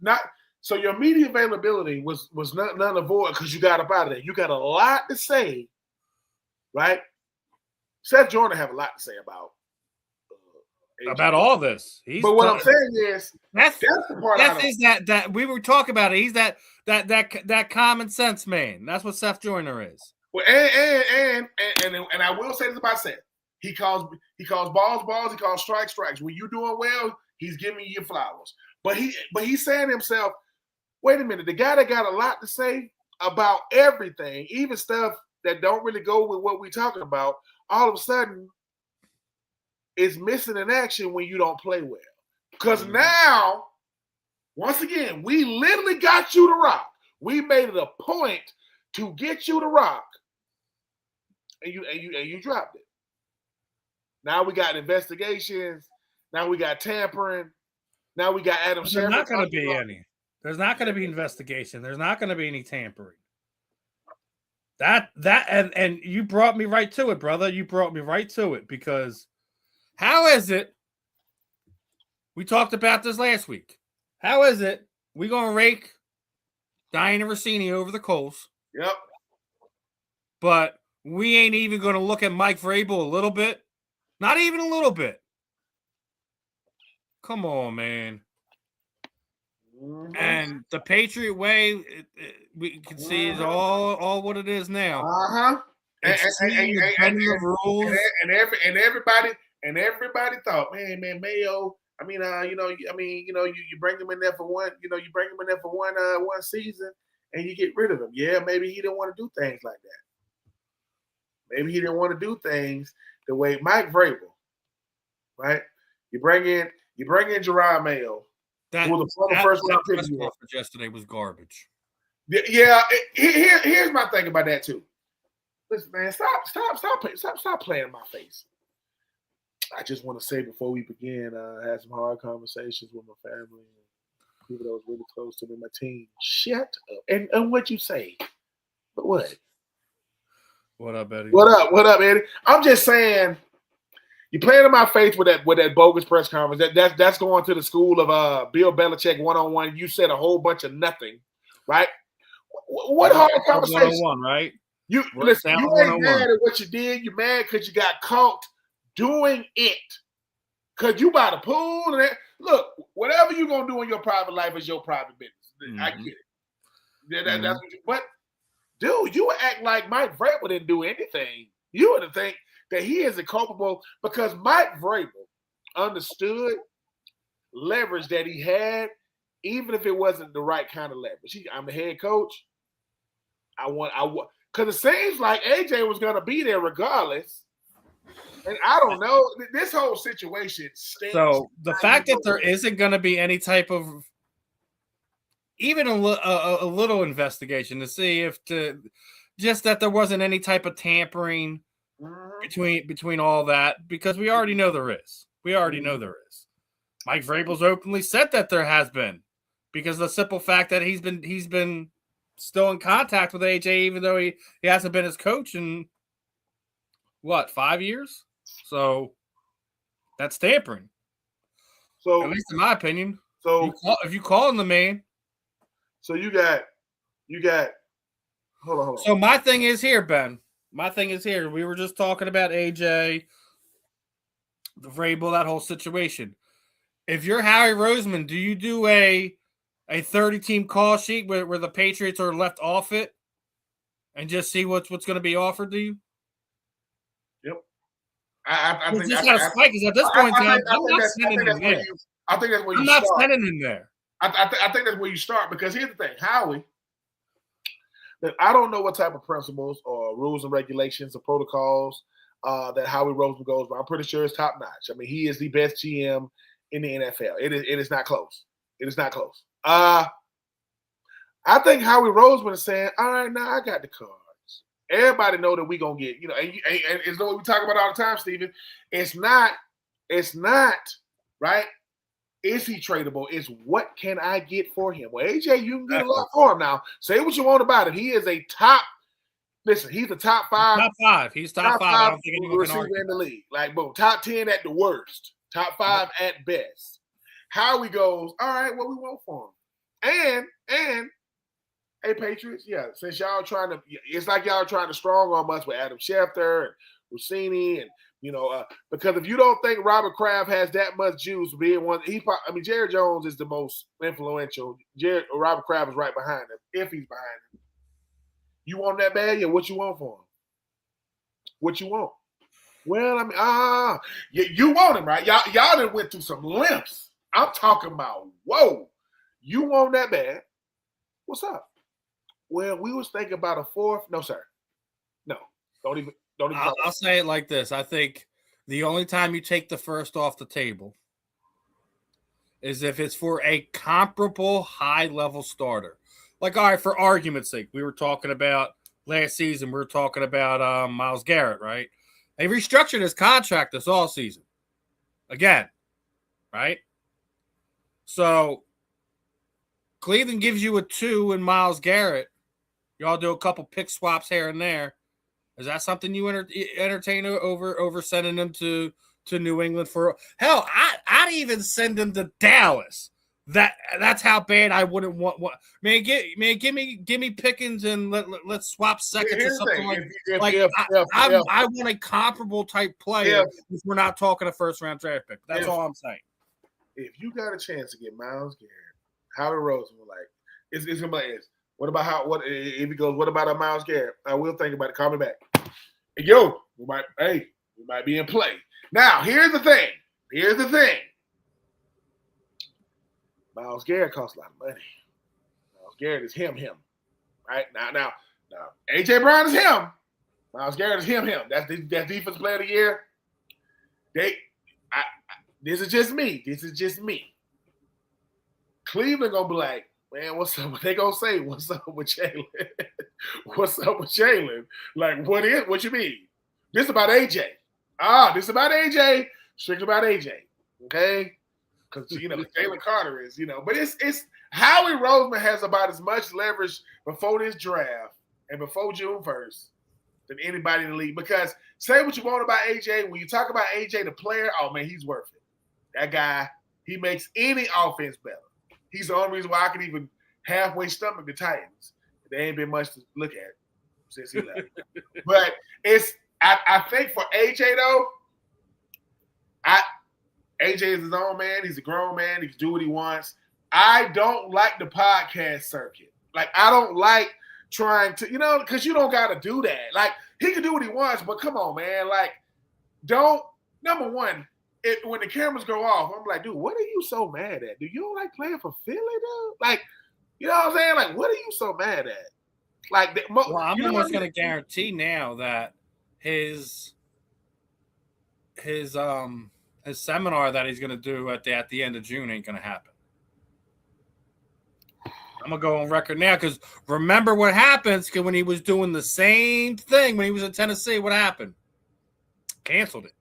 not? So your media availability was none avoid because you got up out of there. You got a lot to say, right? Seth Jordan have a lot to say about all this. But what I'm saying is that's the part that we were talking about. He's that common sense man. That's what Seth Joyner is. Well, and I will say this about Seth. He calls balls. He calls strikes. When you're doing well, he's giving you your flowers. But he's saying to himself, wait a minute, the guy that got a lot to say about everything, even stuff that don't really go with what we're talking about, all of a sudden is missing in action when you don't play well. Because now, once again, we literally got you to rock. We made it a point to get you to rock, and you dropped it. Now we got investigations. Now we got tampering. Now we got Adam Shepard. There's not going to be any. There's not going to be investigation. There's not going to be any tampering. And you brought me right to it, brother. You brought me right to it because how is it? We talked about this last week. How is it we gonna rake Diana Rossini over the coals? Yep. But we ain't even gonna look at Mike Vrabel a little bit. Not even a little bit. Come on, man. Mm-hmm. And the Patriot way, we can see is all what it is now. And everybody thought, man, Mayo. You bring him in there for one. You bring him in there for one season, and you get rid of him. Yeah, maybe he didn't want to do things like that. Maybe he didn't want to do things the way Mike Vrabel, right? You bring in Jerod Mayo. That first round pick yesterday was garbage. Yeah. Here's my thing about that too. Listen, man, stop playing in my face. I just want to say before we begin, I had some hard conversations with my family and people that was really close to me, my team. Shut up. And what you say? But what? What up, Eddie? What up, Eddie? I'm just saying, You playing in my face with that bogus press conference. That's going to the school of Bill Belichick 101. You said a whole bunch of nothing, right? What hard conversation? 101, right? You listen. You ain't mad at what you did. You're mad because you got caught doing it. Because you by the pool and that. Look, whatever you're gonna do in your private life is your private business. I get it. That's what you, but dude, you act like Mike Vrabel didn't do anything. You would think that he isn't culpable because Mike Vrabel understood leverage that he had, even if it wasn't the right kind of leverage. I'm the head coach. I want because it seems like AJ was gonna be there regardless. And I don't know. This whole situation stinks. So the fact that there isn't going to be any type of even a little investigation to see if just that there wasn't any type of tampering between all that, because we already know there is. We already know there is. Mike Vrabel's openly said that there has been, because of the simple fact that he's been still in contact with AJ, even though he hasn't been his coach in 5 years. So that's tampering. So at least in my opinion. So if you call him the man. So you got hold on. So my thing is here, Ben. My thing is here. We were just talking about AJ, the Vrabel, that whole situation. If you're Howie Roseman, do you do a 30-team call sheet where the Patriots are left off it and just see what's going to be offered to you? Yep. I think just got to spike, because at this point in time, I'm not sending him there. I think that's where you start. I'm not sending him there. I think that's where you start, because here's the thing, Howie. I don't know what type of principles or rules and regulations or protocols that Howie Roseman goes, but I'm pretty sure it's top notch. I mean, he is the best GM in the NFL. It is not close. It is not close. I think Howie Roseman is saying, all right, now I got the cards. Everybody know that we're going to get, and it's what we talk about all the time, Steven. It's not, right? Is he tradable? It's what can I get for him? Well, AJ, you can get a lot for him now. Say what you want about it. He is a top, listen, he's the top five. Top five. He's top five. I don't think anyone can argue. In the league. Like, boom, top 10 at the worst. Top 5 at best. Howie goes, all right, what we want for him? And hey, Patriots, yeah, since y'all trying to, it's like y'all trying to strong arm us with Adam Schefter and Rossini, and because if you don't think Robert Kraft has that much juice, being one, Jerry Jones is the most influential. Robert Kraft is right behind him, if he's behind him. You want that bad? Yeah, what you want for him? What you want? Well, you want him, right? Y'all done went through some limps. I'm talking about, whoa, you want that bad? What's up? Well, we was thinking about a fourth. No, sir. No, don't even. I'll say it like this. I think the only time you take the first off the table is if it's for a comparable high-level starter. Like, all right, for argument's sake, we were talking about last season, we were talking about Myles Garrett, right? They restructured his contract this all season. Again, right? So Cleveland gives you a 2 in Myles Garrett. Y'all do a couple pick swaps here and there. Is that something you entertain over sending them to New England for? Hell, I'd even send them to Dallas. That's how bad I wouldn't want. Man, give me Pickens and let's swap seconds or something I want a comparable type player if we're not talking a first round draft pick. That's all I'm saying. If you got a chance to get Myles Garrett, Howie Roseman, it's gonna be like this. What if he goes, what about a Myles Garrett? I will think about it. Call me back. Hey, yo, we might be in play. Now, here's the thing. Myles Garrett costs a lot of money. Myles Garrett is him. Right? Now, AJ Brown is him. Myles Garrett is him. That's defense player of the year. This is just me. Cleveland gonna be like, man, what's up? They gonna say, what's up with Jalen? What's up with Jalen? Like, what you mean? This about AJ. This about AJ. Strictly about AJ. Okay? Because Jalen Carter is, but it's Howie Roseman has about as much leverage before this draft and before June 1st than anybody in the league. Because say what you want about AJ, when you talk about AJ the player, oh man, he's worth it. That guy, he makes any offense better. He's the only reason why I can even halfway stomach the Titans. There ain't been much to look at since he left. But I think for AJ though, AJ is his own man. He's a grown man. He can do what he wants. I don't like the podcast circuit. Like, I don't like trying to, because you don't got to do that. Like, he can do what he wants, but come on, man. Like, number one, when the cameras go off, I'm like, dude, what are you so mad at? Dude, you don't like playing for Philly, dude? Like, you know what I'm saying? Like, what are you so mad at? Like, well, I'm almost going to guarantee now that his seminar that he's going to do at the end of June ain't going to happen. I'm going to go on record now because remember what happens when he was doing the same thing when he was in Tennessee. What happened? Canceled it.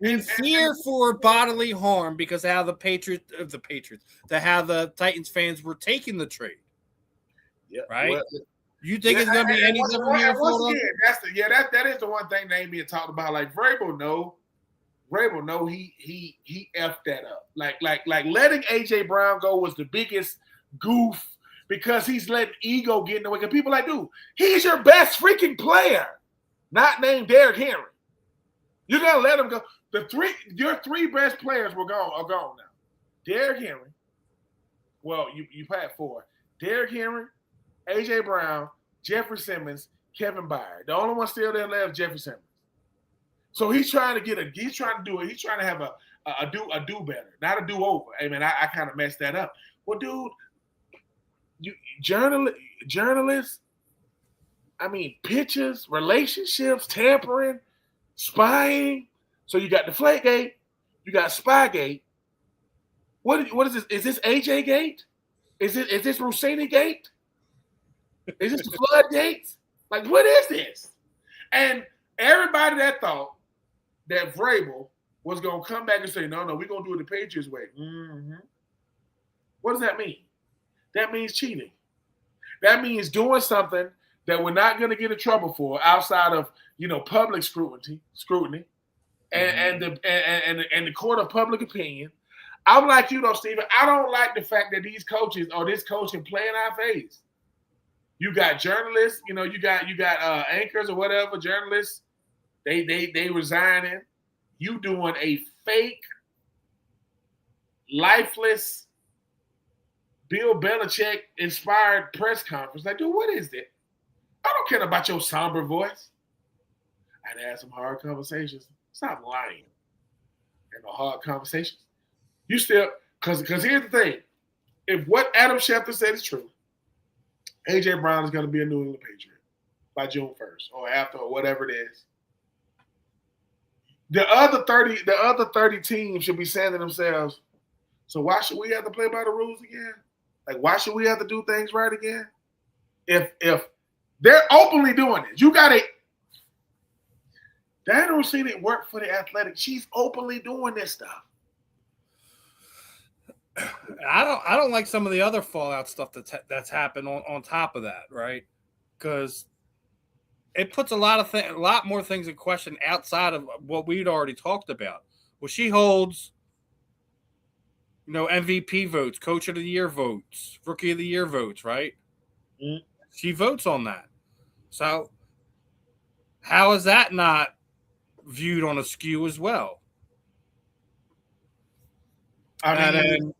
And fear for bodily harm because how the Titans fans were taking the trade. Yeah, right? Well, you think it's going to be any different here? That is the one thing they ain't being talked about. Like Vrabel know he effed that up. Like letting AJ Brown go was the biggest goof because he's letting ego get in the way. And people like, dude, he's your best freaking player, not named Derrick Henry. You're gonna let him go. Your three best players are gone now. Derrick Henry. Well, you had four. Derrick Henry, AJ Brown, Jeffrey Simmons, Kevin Byard. The only one still there left, Jeffrey Simmons. So he's trying to he's trying to do it. He's trying to have a do better, not a do over. Hey man, I kind of messed that up. Well, dude, journalists. I mean, pitches, relationships, tampering, spying. So you got Deflategate, you got Spygate. What is this? Is this AJ Gate? Is this Rossini Gate? Is this the Flood Gate? Like, what is this? And everybody that thought that Vrabel was going to come back and say, no, we're going to do it the Patriots way. Mm-hmm. What does that mean? That means cheating. That means doing something that we're not going to get in trouble for outside of, public scrutiny and the court of public opinion. I'm like you though, Steven. I don't like the fact that these coaches or this coach can play in our face. You got journalists, you got anchors or whatever, journalists. They resigning. You doing a fake, lifeless, Bill Belichick inspired press conference. Like, dude, what is it? I don't care about your somber voice. I'd had some hard conversations. Stop lying. And the hard conversations. You still, because here's the thing. If what Adam Schefter said is true, AJ Brown is going to be a New England Patriot by June 1st or after or whatever it is. The other 30 teams should be saying to themselves, so why should we have to play by the rules again? Like, why should we have to do things right again? If they're openly doing it, you got to. Diana Rossini didn't work for the Athletic. She's openly doing this stuff. I don't like some of the other fallout stuff that's happened on top of that, right? Because it puts a lot more things in question outside of what we'd already talked about. Well, she holds, MVP votes, Coach of the Year votes, Rookie of the Year votes, right? Mm-hmm. She votes on that. So how is that not viewed on a skew as well? And then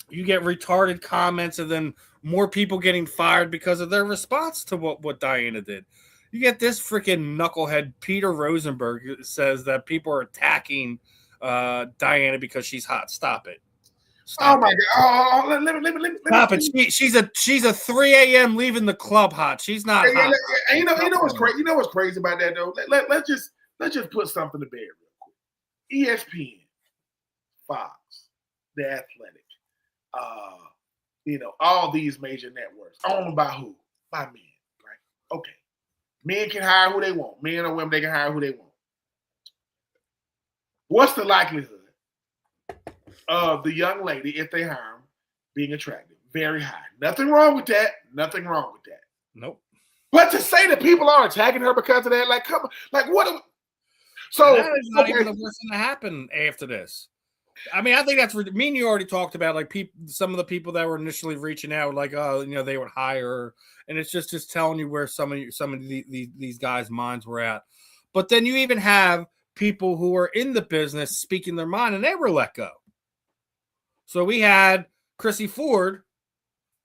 you get retarded comments and then more people getting fired because of their response to what Diana did. You get this freaking knucklehead Peter Rosenberg says that people are attacking Diana because she's hot. Stop it. Stop my God! Let me stop it. She's a 3 a.m. leaving the club hot. She's not hot. You know what's crazy? You know what's crazy about that though? Let's just put something to bed real quick. ESPN, Fox, The Athletic, all these major networks owned by who? By men, right? Okay. Men can hire who they want. Men or women, they can hire who they want. What's the likelihood of the young lady, if they hire them, being attractive? Very high. Nothing wrong with that. Nope. But to say that people are attacking her because of that, like, come on, like, what? So that is not even the worst thing to happen after this. I mean, I think that's me and you already talked about, like, some of the people that were initially reaching out, like, they would hire her, and it's just telling you where some of these guys' minds were at. But then you even have people who are in the business speaking their mind, and they were let go. So we had Chrissy Ford.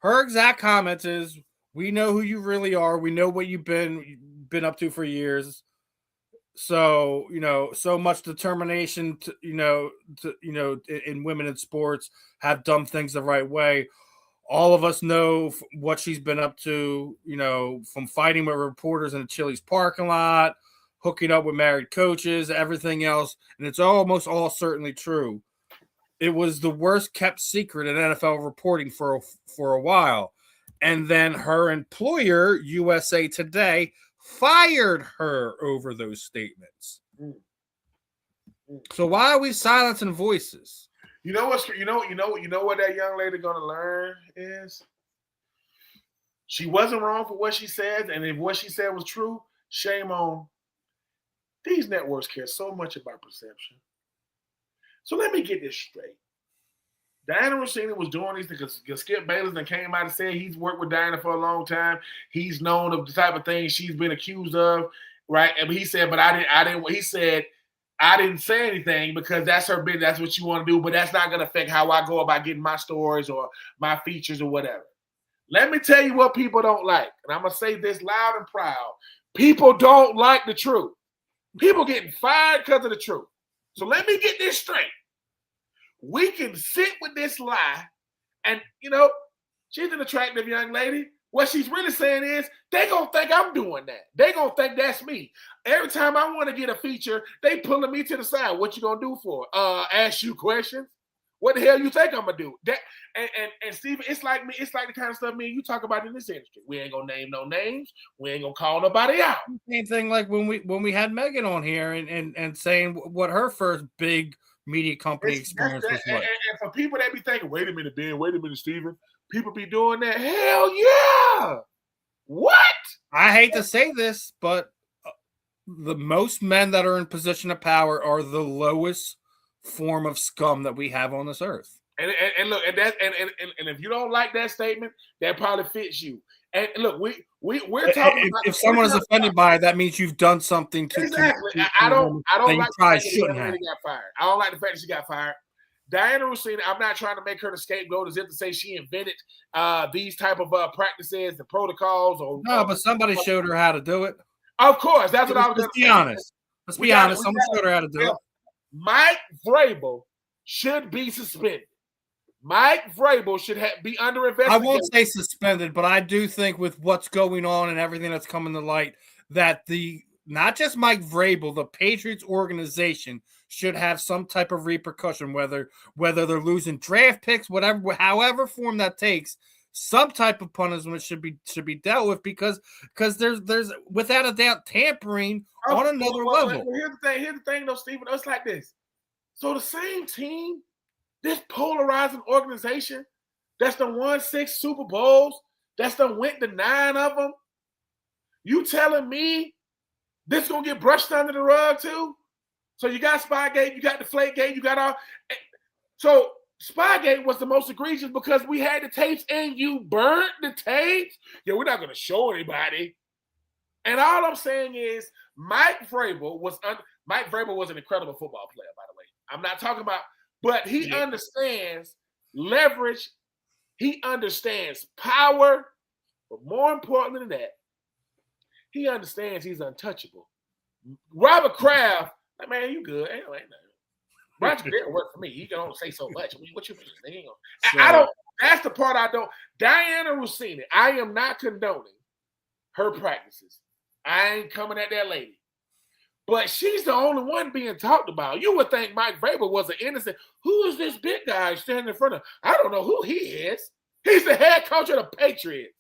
Her exact comments is, "We know who you really are. We know what you've been up to for years. So, so much determination in women in sports, have done things the right way. All of us know what she's been up to, from fighting with reporters in a Chili's parking lot, hooking up with married coaches, everything else. And it's almost all certainly true. It was the worst kept secret in NFL reporting for a while. And then her employer, USA Today, fired her over those statements. So why are we silencing voices? You know what that young lady gonna learn is she wasn't wrong for what she said, and if what she said was true, shame on these networks. Care so much about perception. So let me get this straight. Diana Rossini was doing these because Skip Bayless and came out and said he's worked with Diana for a long time. He's known of the type of things she's been accused of, right? And he said, but I didn't. He said, I didn't say anything because that's her business. That's what you want to do, but that's not going to affect how I go about getting my stories or my features or whatever. Let me tell you what people don't like, and I'm gonna say this loud and proud. People don't like the truth. People getting fired because of the truth. So let me get this straight. We can sit with this lie, and she's an attractive young lady. What she's really saying is they gonna think I'm doing that. They gonna think that's me. Every time I want to get a feature, they pulling me to the side. What you gonna do for? Ask you questions. What the hell you think I'm gonna do? That and Steven, it's like me. It's like the kind of stuff me and you talk about in this industry. We ain't gonna name no names. We ain't gonna call nobody out. Same thing like when we had Megan on here and saying what her first big media company experience was like. And for people that be thinking, wait a minute, Ben, wait a minute, Steven, people be doing that. Hell yeah. What? I hate to say this, but the most men that are in position of power are the lowest form of scum that we have on this earth. And look, and if you don't like that statement, that probably fits you. And look, we're talking about if someone is offended by it, that means you've done something to exactly. I don't like the fact that the young lady got fired. I don't like the fact that she got fired. Diana Rossini, I'm not trying to make her the scapegoat as if to say she invented these type of practices and protocols. But somebody showed her how to do it. Of course, that's what I was going to say. Let's be honest. Someone showed her how to do it. Mike Vrabel should be suspended. Mike Vrabel should be under investigation. I won't say suspended, but I do think with what's going on and everything that's coming to light, that not just Mike Vrabel, the Patriots organization should have some type of repercussion, whether they're losing draft picks, however form that takes. Some type of punishment should be dealt with because there's without a doubt tampering on another level. Here's the thing, though, Steven. It's like this. So the same team, this polarizing organization that's done won 6 Super Bowls, that's done went to 9 of them. You telling me this gonna get brushed under the rug too? So you got Spygate, you got Deflategate, you got all. So Spygate was the most egregious because we had the tapes and you burnt the tapes. Yeah, we're not gonna show anybody. And all I'm saying is Mike Vrabel was an incredible football player, by the way. I'm not talking about, but he understands leverage. He understands power. But more important than that, he understands he's untouchable. Robert Kraft, like, man, you good. Ain't nothing. Roger didn't work for me. You can only say so much. What you mean? I don't. That's the part I don't. Diana Rossini, I am not condoning her practices. I ain't coming at that lady. But she's the only one being talked about. You would think Mike Vrabel was an innocent. Who is this big guy standing in front of? I don't know who he is. He's the head coach of the Patriots.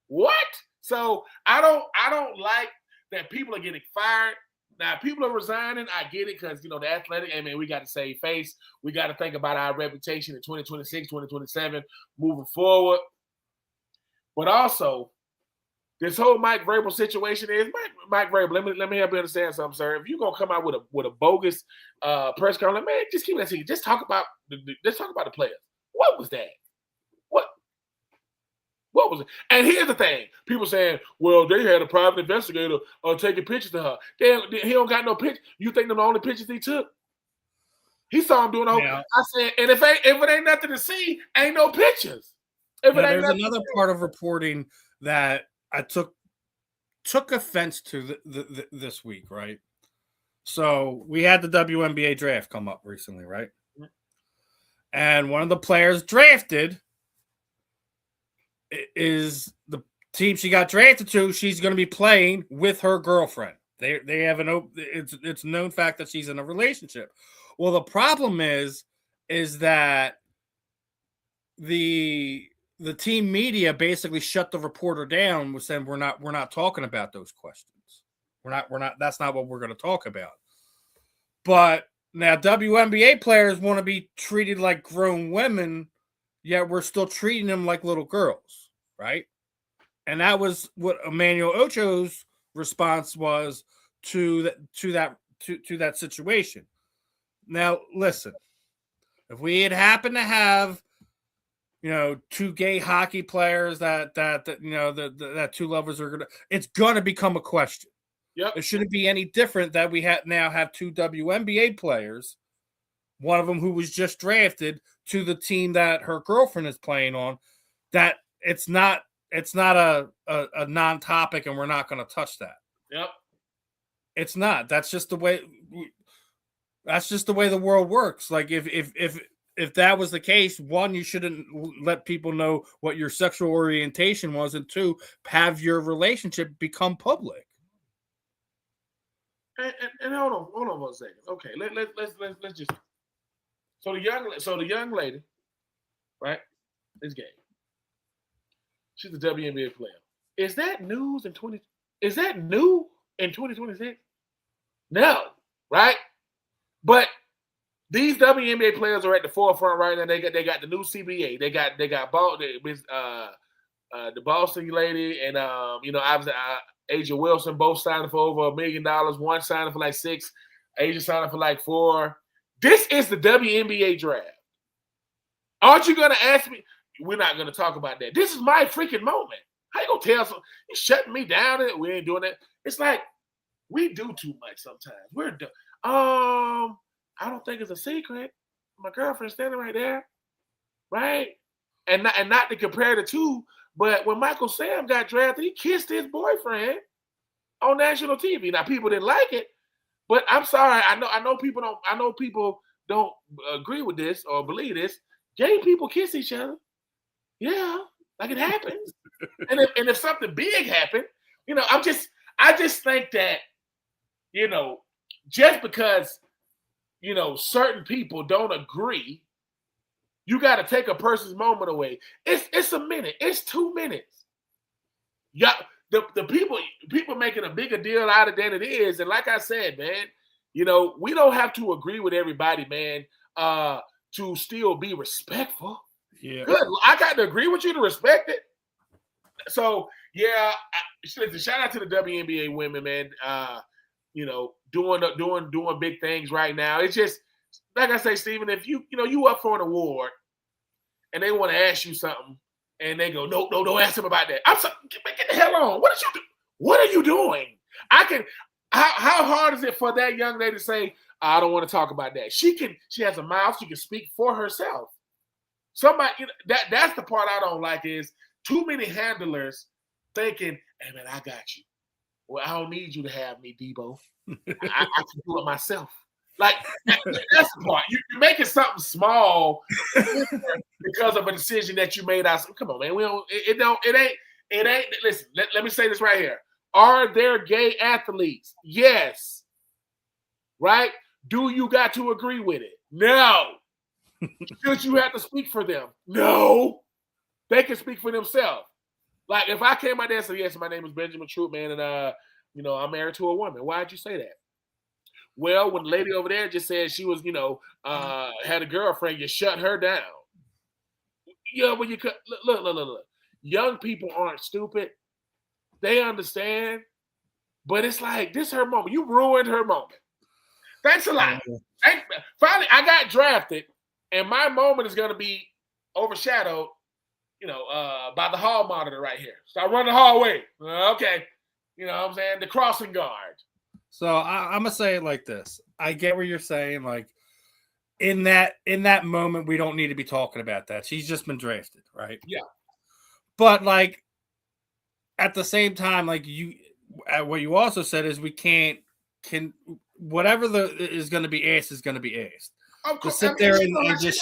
What? So I don't like that people are getting fired. Now, people are resigning. I get it because, the athletic, we got to save face. We got to think about our reputation in 2026, 2027, moving forward. But also, this whole Mike Vrabel situation is Mike Vrabel. Let me help you understand something, sir. If you're gonna come out with a bogus press conference, man, just keep that secret. Just talk about the players. What was that? What was it? And here's the thing: people saying, "Well, they had a private investigator taking pictures of her." Damn, he don't got no picture. You think them the only pictures he took? He saw him doing the whole. Yeah. I said, and if it ain't nothing to see, ain't no pictures. There's another part of reporting that I took offense to this week, right? So we had the WNBA draft come up recently, right? Mm-hmm. And one of the players drafted is the team she got drafted to. She's going to be playing with her girlfriend. They have it's known fact that she's in a relationship. Well, the problem is that the team media basically shut the reporter down with saying we're not talking about those questions. We're not. That's not what we're going to talk about. But now WNBA players want to be treated like grown women, yet we're still treating them like little girls, right? And that was what Emmanuel Ocho's response was to that situation. Now, listen, if we had happened to have, two gay hockey players that two lovers are it's gonna become a question. Yep. It shouldn't be any different that we now have two WNBA players, one of them who was just drafted to the team that her girlfriend is playing on. That it's not a non-topic, and we're not going to touch that. Yep. It's not. That's just the way. That's just the way the world works. Like if that was the case, one, you shouldn't let people know what your sexual orientation was, and two, have your relationship become public. And hold on for a second. Okay, let's just. So the young lady, right, is gay. She's a WNBA player. Is that new in 2026? No, right? But these WNBA players are at the forefront right now. They got the new CBA. They got the Boston lady and obviously Asia Wilson both signed for over $1 million. One signed for like $6 million. Asia signed for like $4 million. This is the WNBA draft. Aren't you gonna ask me? We're not gonna talk about that. This is my freaking moment. How you gonna tell someone you shutting me down? We ain't doing that. It's like we do too much sometimes. We're done. I don't think it's a secret. My girlfriend's standing right there, right? And not to compare the two, but when Michael Sam got drafted, he kissed his boyfriend on national TV. Now people didn't like it, but I'm sorry. I know people don't agree with this or believe this. Gay people kiss each other. Yeah, like it happens. and if something big happened, I just think that, just because, certain people don't agree, you got to take a person's moment away. It's a minute. It's 2 minutes. Yeah, the people making a bigger deal out of it than it is. And like I said, man, we don't have to agree with everybody, man, to still be respectful. Yeah. Good. I got to agree with you to respect it. So yeah, shout out to the WNBA women, man. Doing big things right now. It's just like I say, Steven, if you up for an award and they want to ask you something and they go, no, don't ask them about that. I'm sorry, get the hell on. What are you doing? How hard is it for that young lady to say, I don't want to talk about that? She has a mouth, she can speak for herself. Somebody, that's the part I don't like is too many handlers thinking, hey man, I got you. Well, I don't need you to have me, Debo. I can do it myself. Like that's the part. You're making something small because of a decision that you made. Come on, man. It ain't. Listen, let me say this right here. Are there gay athletes? Yes. Right? Do you got to agree with it? No. Should you have to speak for them? No. They can speak for themselves. Like if I came out there and said, yes, my name is Benjamin Troupe, man, and I'm married to a woman. Why'd you say that? Well, when the lady over there just said she was, had a girlfriend, you shut her down. Yeah, when you could look. Young people aren't stupid. They understand. But it's like, this her moment. You ruined her moment. Thanks a lot. Finally, I got drafted, and my moment is going to be overshadowed, by the hall monitor right here. So I run the hallway. Okay. You know what I'm saying? The crossing guard. So I'm going to say it like this. I get what you're saying. Like, in that moment, we don't need to be talking about that. She's just been drafted, right? Yeah. But, like, at the same time, like, what you also said is we can whatever is going to be asked is going to be asked. To sit there and just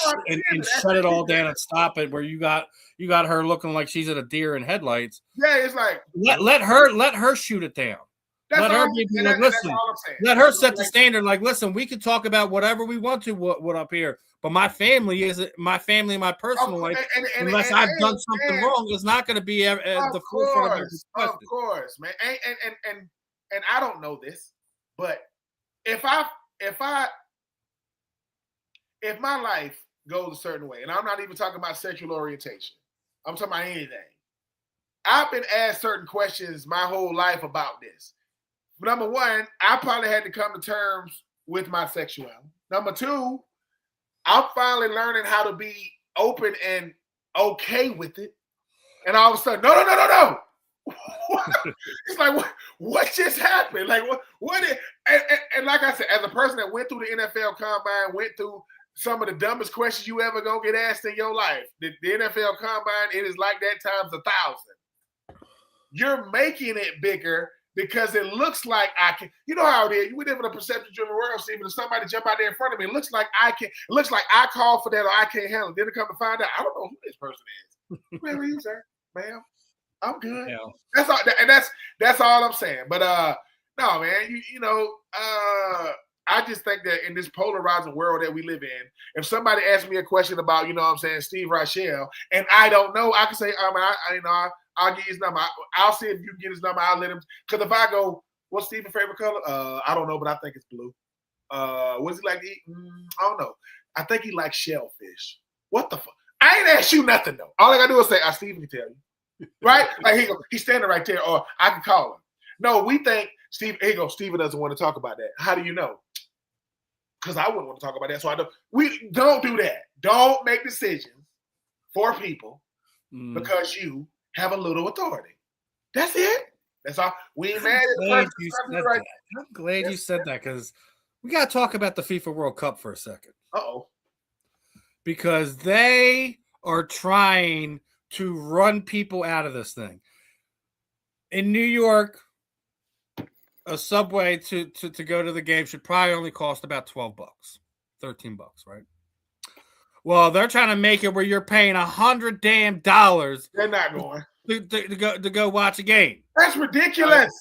shut it all down and stop it, where you got her looking like she's at a deer in headlights. Yeah, it's like let her shoot it down. Let her be like, listen. Let her set the standard. Like, listen, we can talk about whatever we want to. What up here, but my family is my family, my personal life. Unless I've done something wrong, it's not going to be at the forefront of your discussion. Of course, man. And I don't know this, but if my life goes a certain way, and I'm not even talking about sexual orientation, I'm talking about anything. I've been asked certain questions my whole life about this. Number one, I probably had to come to terms with my sexuality. Number two, I'm finally learning how to be open and okay with it. And all of a sudden, no. It's like, what just happened? Like, what is, and like I said, as a person that went through the NFL Combine, went through some of the dumbest questions you ever gonna get asked in your life. The NFL Combine, it is like that times 1,000. You're making it bigger because it looks like I can. You know how it is. We live in a perception-driven world, Steven. If somebody jump out there in front of me, it looks like I can. It looks like I called for that or I can't handle it. Then it come to find out, I don't know who this person is. Where are you, sir? Ma'am, I'm good. Yeah. That's all, and that's all I'm saying. But no, man, I just think that in this polarizing world that we live in, if somebody asks me a question about, Steve Rychel, and I don't know, I can say, I'll get his number. I'll see if you can get his number. I'll let him. Because if I go, what's Steven's favorite color? I don't know, but I think it's blue. What's he like to eat? I don't know. I think he likes shellfish. What the fuck? I ain't asked you nothing, though. All I got to do is say, Steven can tell you. Right? Like, he's standing right there, or I can call him. No, we think, Steven doesn't want to talk about that. How do you know? Because I wouldn't want to talk about that. So we don't do that. Don't make decisions for people because you have a little authority. That's it. That's all. We ain't mad at the person. Right. I'm glad you said that, because we got to talk about the FIFA World Cup for a second. Uh-oh. Because they are trying to run people out of this thing. In New York, a subway to go to the game should probably only cost about $12, $13, right? Well, they're trying to make it where you're paying $100 damn. They're not going to go watch a game. That's ridiculous.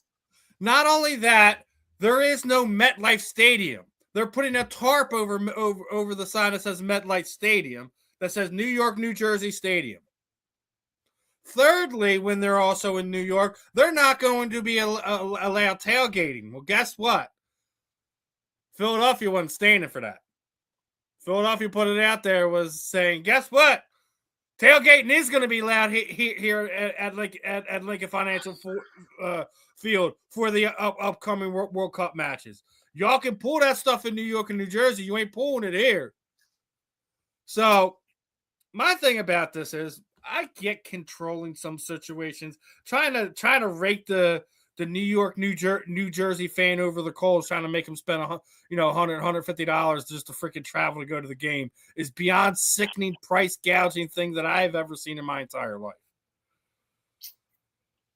Not only that, there is no MetLife Stadium. They're putting a tarp over the sign that says MetLife Stadium, that says New York, New Jersey Stadium. Thirdly, when they're also in New York, they're not going to be allowed tailgating. Well, guess what? Philadelphia wasn't standing for that. Philadelphia put it out there, was saying, guess what? Tailgating is going to be allowed here at Lincoln Financial Field for the upcoming World Cup matches. Y'all can pull that stuff in New York and New Jersey. You ain't pulling it here. So my thing about this is, I get controlling some situations, trying to rake the New York, New Jersey fan over the coals, trying to make him spend $150 just to freaking travel to go to the game, is beyond sickening price gouging thing that I've ever seen in my entire life.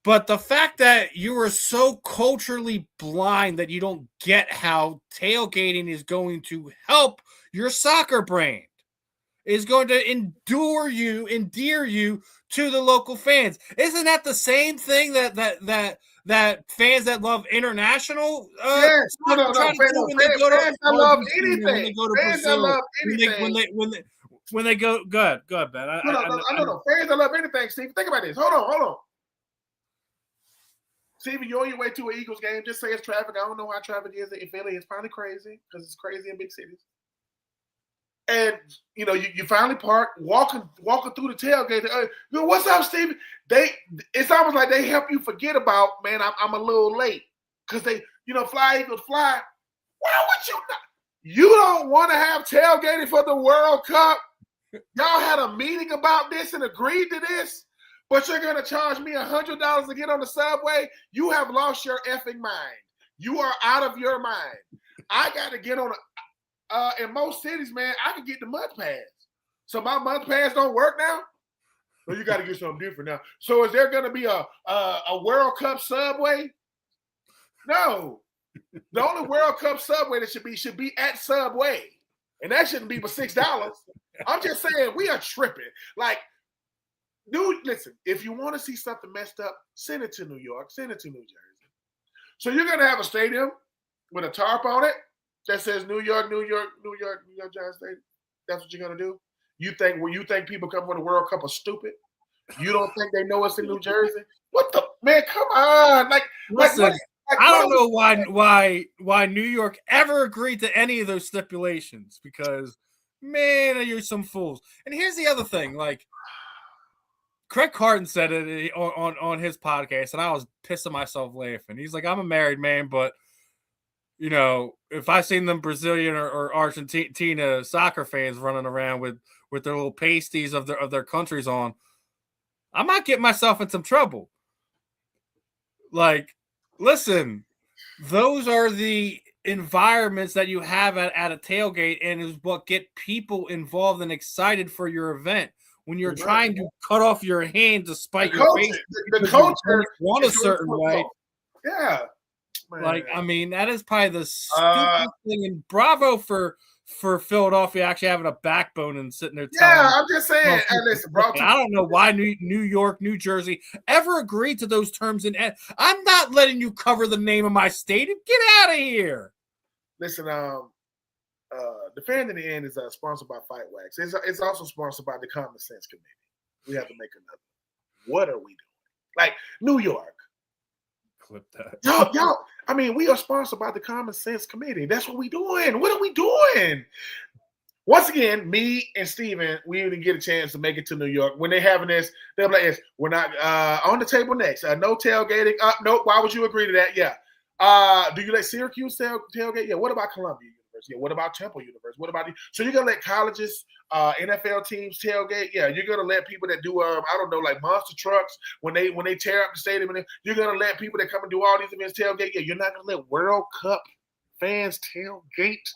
But the fact that you are so culturally blind that you don't get how tailgating is going to help your soccer brand, is going to endear you to the local fans. Isn't that the same thing that fans that love international? Yes, no. Fans that love anything. When they go to Brazil, when they go, good, man. No. Fans that love anything, Steve. Think about this. Hold on. Steven, you're on your way to an Eagles game. Just say it's traffic. I don't know how traffic is in Philly. It's probably crazy because it's crazy in big cities. And you finally park, walking through the tailgate. What's up, Steven? It's almost like they help you forget about, man, I'm a little late. Because they, fly Eagles fly. Why would you not? You don't want to have tailgating for the World Cup? Y'all had a meeting about this and agreed to this, but you're going to charge me $100 to get on the subway? You have lost your effing mind. You are out of your mind. I got to get on in most cities, man, I can get the month pass. So my month pass don't work now? Well, you got to get something different now. So is there going to be a World Cup subway? No. The only World Cup subway that should be at Subway. And that shouldn't be for $6. I'm just saying, we are tripping. Like, dude, listen, if you want to see something messed up, send it to New York, send it to New Jersey. So you're going to have a stadium with a tarp on it that says New York Giants Stadium. That's what you're going to do? You think people coming for the World Cup are stupid? You don't think they know it's in New Jersey? What the man? Come on! Listen, I don't know why New York ever agreed to any of those stipulations, because man, you're some fools. And here's the other thing: like Craig Carton said it on his podcast, and I was pissing myself laughing. He's like, "I'm a married man, but if I seen them Brazilian or Argentina soccer fans running around with their little pasties of their countries on, I might get myself in some trouble." Like, listen, those are the environments that you have at a tailgate, and is what get people involved and excited for your event. When you're trying to cut off your hand to spite your face, the culture want a certain way. Yeah. Man. Like, I mean, that is probably the stupidest thing. And bravo for Philadelphia actually having a backbone and sitting there. Yeah, I'm just saying. Hey, listen, bro. I don't know why New York, New Jersey ever agreed to those terms. And I'm not letting you cover the name of my stadium. Get out of here. Listen, the Fan in the End is sponsored by Fight Wax. It's also sponsored by the Common Sense Committee. We have to make another. What are we doing? Like, New York. Clip that. Y'all, I mean, we are sponsored by the Common Sense Committee. That's what we doing. What are we doing? Once again, me and Steven, we didn't get a chance to make it to New York. When they're having this, they're like, we're not on the table next. No tailgating. Nope. Why would you agree to that? Yeah. Do you let Syracuse tailgate? Yeah. What about Columbia University? Yeah. What about Temple University? What about so you're gonna let colleges, NFL teams tailgate? Yeah. You're gonna let people that do I don't know, like monster trucks when they tear up the stadium, and you're gonna let people that come and do all these events tailgate? Yeah. You're not gonna let World Cup fans tailgate.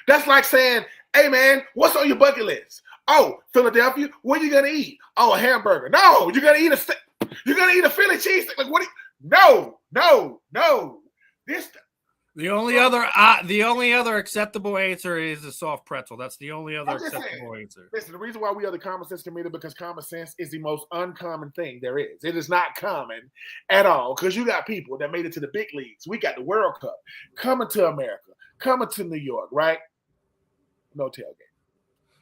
That's like saying, hey man, what's on your bucket list? Oh, Philadelphia. What are you gonna eat? Oh, a hamburger. No, you're gonna eat a Philly cheesesteak. Like what? No. The only other acceptable answer is a soft pretzel. That's the only other acceptable answer. Listen, the reason why we are the Common Sense Committee, because common sense is the most uncommon thing there is. It is not common at all, because you got people that made it to the big leagues. We got the World Cup coming to America, coming to New York, right? No tailgate.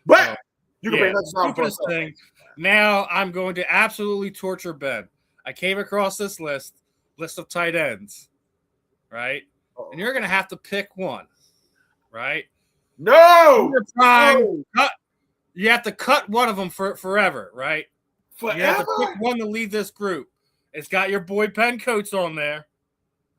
But you can bring that thing. Now I'm going to absolutely torture Ben. I came across this list of tight ends, right? Uh-oh. And you're going to have to pick one, right? No! You have to cut one of them forever, right? Forever? You have to pick one to lead this group. It's got your boy Ben Coates on there,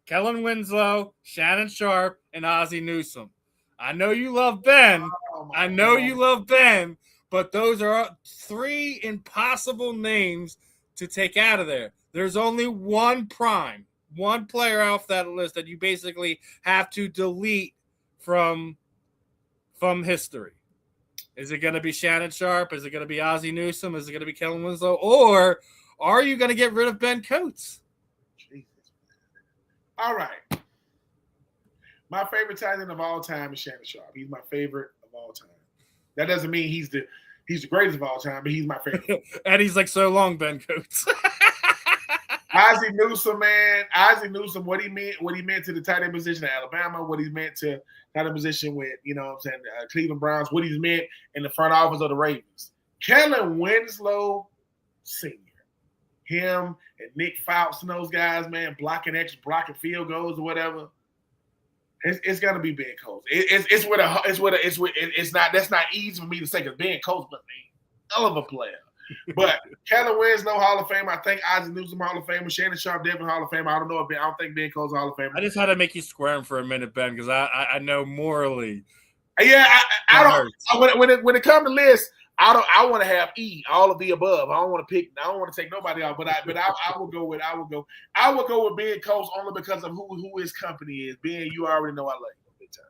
Kellen Winslow, Shannon Sharp, and Ozzie Newsome. I know you love Ben. You love Ben, but those are three impossible names to take out of there. There's only one player off that list that you basically have to delete from history. Is it going to be Shannon Sharp? Is it going to be Ozzie Newsome? Is it going to be Kellen Winslow? Or are you going to get rid of Ben Coates? Jesus. All right. My favorite tight end of all time is Shannon Sharp. He's my favorite of all time. That doesn't mean he's the greatest of all time, but he's my favorite. And he's like, so long, Ben Coates. Ozzie Newsome, man. Ozzie Newsome, what he meant to the tight end position at Alabama, what he's meant to tight end position with, Cleveland Browns, what he's meant in the front office of the Ravens. Kellen Winslow Sr., him and Nick Fouts and those guys, man, blocking field goals or whatever. It's gonna be Ben Coates. It's not that's not easy for me to say because Ben Coates, but man, hell of a player. But Kellen Winslow Hall of Fame. I think Isaac Newsom Hall of Famer. Shannon Sharp Devin Hall of Fame. I don't know if I don't think Ben Coates Hall of Famer. I just had to make you squirm for a minute, Ben, because I know morally. Yeah, I don't. When it comes to lists, I want to have E, all of the above. I don't want to pick. I don't want to take nobody out. But I will go with Ben Coates only because of who his company is. Ben, you already know I like him big time.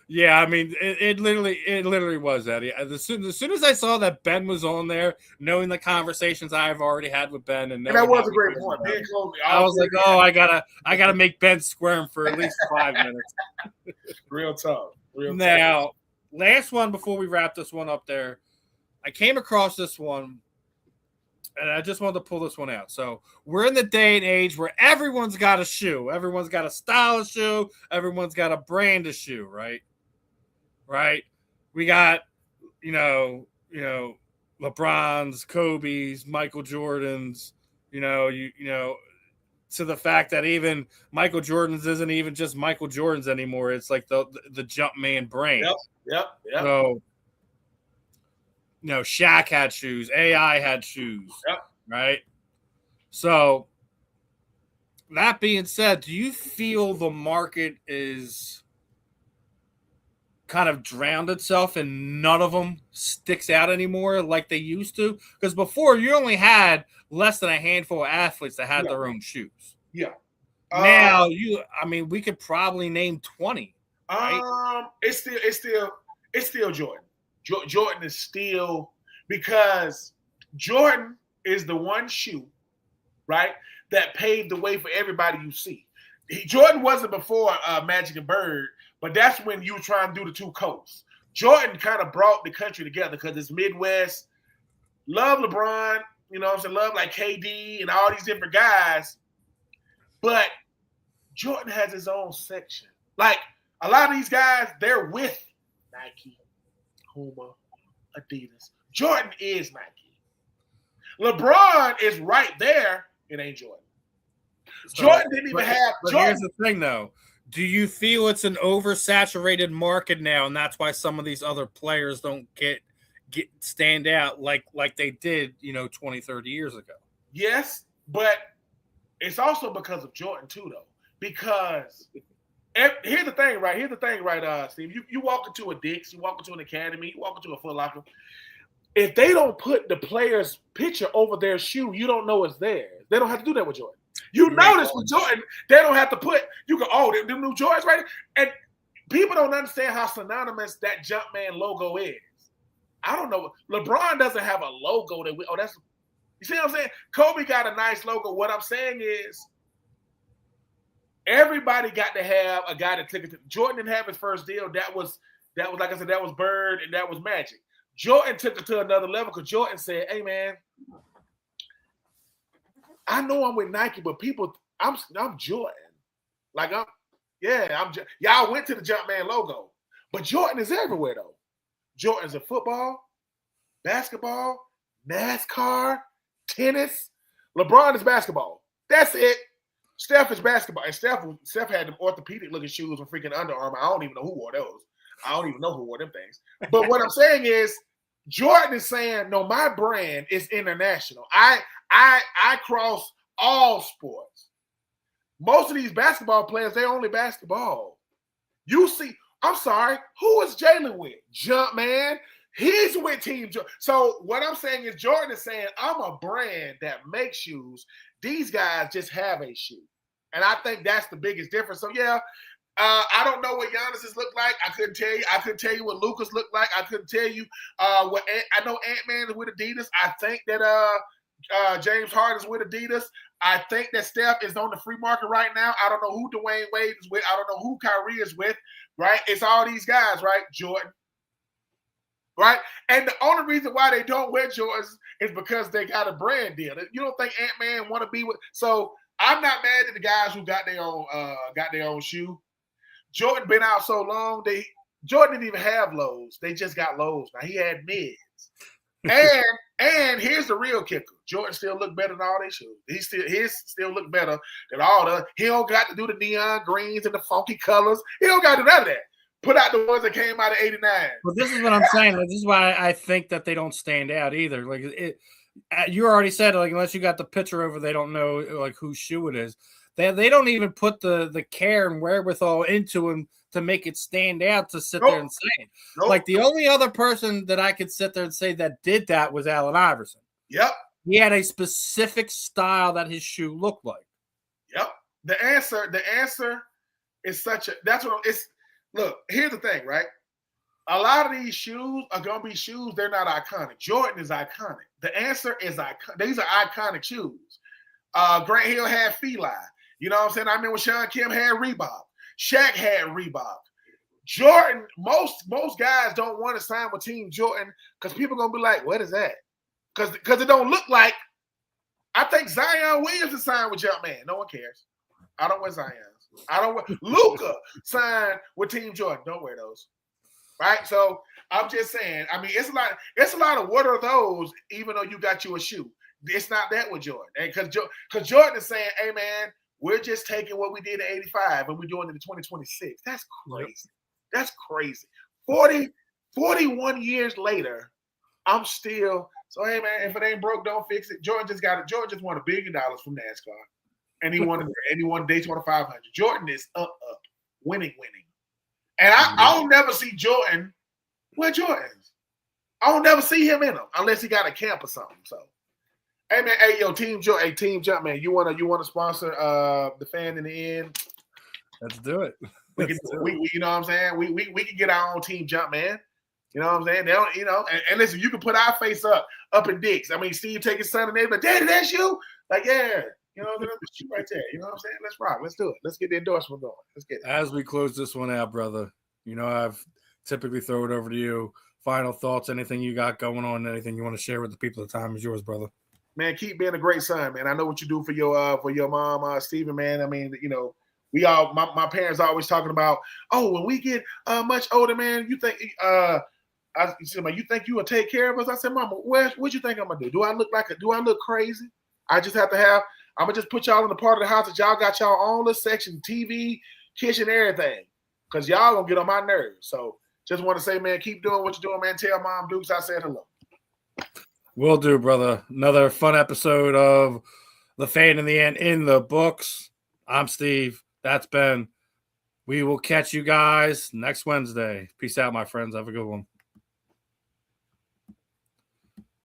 Yeah, I mean, it literally was that. As soon as I saw that Ben was on there, knowing the conversations I've already had with Ben, and that was a great point. Ben Coates, I was like, oh, I gotta make Ben squirm for at least 5 minutes. Real tough. Now, last one before we wrap this one up there, I came across this one, and I just wanted to pull this one out. So we're in the day and age where everyone's got a shoe. Everyone's got a style of shoe. Everyone's got a brand of shoe, right? Right? We got, LeBron's, Kobe's, Michael Jordan's, to the fact that even Michael Jordan's isn't even just Michael Jordan's anymore. It's like the Jumpman brand. Yep. So, Shaq had shoes. AI had shoes. Yep. Right? So, that being said, do you feel the market is kind of drowned itself and none of them sticks out anymore like they used to? Because before, you only had less than a handful of athletes that had their own shoes. Yeah. Now we could probably name 20. Right? It's still Jordan. Jordan is still, because Jordan is the one shoe, right, that paved the way for everybody you see. Jordan wasn't before Magic and Bird, but that's when you were trying to do the two coasts. Jordan kind of brought the country together because it's Midwest. Love LeBron, love like KD and all these different guys. But Jordan has his own section. Like a lot of these guys, they're with Nike, Puma, Adidas. Jordan is Nike. LeBron is right there. It ain't Jordan. Jordan didn't even have. But here's the thing, though. Do you feel it's an oversaturated market now, and that's why some of these other players don't stand out like they did, 20, 30 years ago? Yes, but it's also because of Jordan too, though. Because here's the thing, right, Steve. You walk into a Dick's, you walk into an Academy, you walk into a Foot Locker. If they don't put the player's picture over their shoe, you don't know it's theirs. They don't have to do that with Jordan. You notice with Jordan, they don't have to put, you go, them new Jordans right there. And people don't understand how synonymous that Jumpman logo is. I don't know. LeBron doesn't have a logo that's, you see what I'm saying? Kobe got a nice logo. What I'm saying is everybody got to have a guy that took it to. Jordan didn't have his first deal. That was like I said, that was Bird and that was Magic. Jordan took it to another level because Jordan said, hey man, I know I'm with Nike, but I'm Jordan. Like y'all went to the Jumpman logo, but Jordan is everywhere though. Jordan's in football, basketball, NASCAR, tennis. LeBron is basketball. That's it. Steph is basketball, and Steph had them orthopedic looking shoes with freaking Under Armour. I don't even know who wore those. I don't even know who wore them things. But what I'm saying is, Jordan is saying, no, my brand is international. I cross all sports. Most of these basketball players, they only basketball. You see, I'm sorry, who is Jalen with? Jumpman. He's with Team Jordan. So what I'm saying is Jordan is saying, I'm a brand that makes shoes. These guys just have a shoe. And I think that's the biggest difference. So, yeah, I don't know what Giannis's look like. I couldn't tell you. I couldn't tell you what Luka's looked like. I couldn't tell you what I know Ant-Man is with Adidas. I think that James Harden is with Adidas. I think that Steph is on the free market right now. I don't know who Dwayne Wade is with. I don't know who Kyrie is with, right? It's all these guys, right? Jordan, right? And the only reason why they don't wear Jordans is because they got a brand deal. You don't think Ant-Man want to be with – so I'm not mad at the guys who got their own shoe. Jordan been out so long, Jordan didn't even have lows. They just got lows. Now he had mids. And here's the real kicker. Jordan still look better than all their shoes. His still look better than all the. He don't got to do the neon greens and the funky colors. He don't got to do none of that. Put out the ones that came out of '89. Well, this is what I'm saying. Like, this is why I think that they don't stand out either. Like you already said, like unless you got the picture over, they don't know like whose shoe it is. They don't even put the care and wherewithal into them to make it stand out to sit there and say it. Like the only other person that I could sit there and say that did that was Allen Iverson. Yep. He had a specific style that his shoe looked like. Yep. The answer is such a it's look, here's the thing, right? A lot of these shoes are gonna be shoes, they're not iconic. Jordan is iconic. The answer is iconic. These are iconic shoes. Grant Hill had Feli. You know what I'm saying? I remember Sean Kemp had Reebok. Shaq had Reebok. Jordan, most guys don't want to sign with Team Jordan because people are gonna be like, what is that? Because it don't look like. I think Zion Williamson signed with Jumpman. No one cares. I don't wear Zions. I don't wear Luka signed with Team Jordan. Don't wear those. Right? So I'm just saying, I mean, it's a lot of what are those, even though you got you a shoe. It's not that with Jordan. Because Jordan is saying, hey man, we're just taking what we did in '85 and we're doing it in 2026. That's crazy. That's crazy. 41 years later, I'm still so hey man, if it ain't broke, don't fix it. Jordan just won $1 billion from NASCAR. And he won Daytona 500. Jordan is up, winning. And I don't never see Jordan wear Jordans. I don't never see him in them unless he got a camp or something. So hey man, hey yo, Team Jump, man. You wanna sponsor the fan in the end? Let's do it. We you know what I'm saying? We can get our own Team Jump, man. You know what I'm saying? They don't, and listen, you can put our face up in dicks. I mean, Steve take his son and they like, Daddy, that's you? Like, yeah. You know, that's you right there. You know what I'm saying? Let's rock. Let's do it. Let's get the endorsement going. Let's get it. As we close this one out, brother, I've typically throw it over to you. Final thoughts, anything you got going on, anything you want to share with the people, the time is yours, brother. Man, keep being a great son, man. I know what you do for your mom, Steven, man. I mean, we all my parents are always talking about, oh, when we get much older, man, you think you think you will take care of us? I said, Mama, what you think I'm gonna do? Do I look crazy? I just have to I'm gonna just put y'all in the part of the house that y'all got y'all own little section, TV, kitchen, everything, because y'all gonna get on my nerves. So just want to say, man, keep doing what you're doing, man. Tell Mom Dukes I said hello. Will do, brother. Another fun episode of The Fan in the End in the books. I'm Steve. That's Ben. We will catch you guys next Wednesday. Peace out, my friends. Have a good one.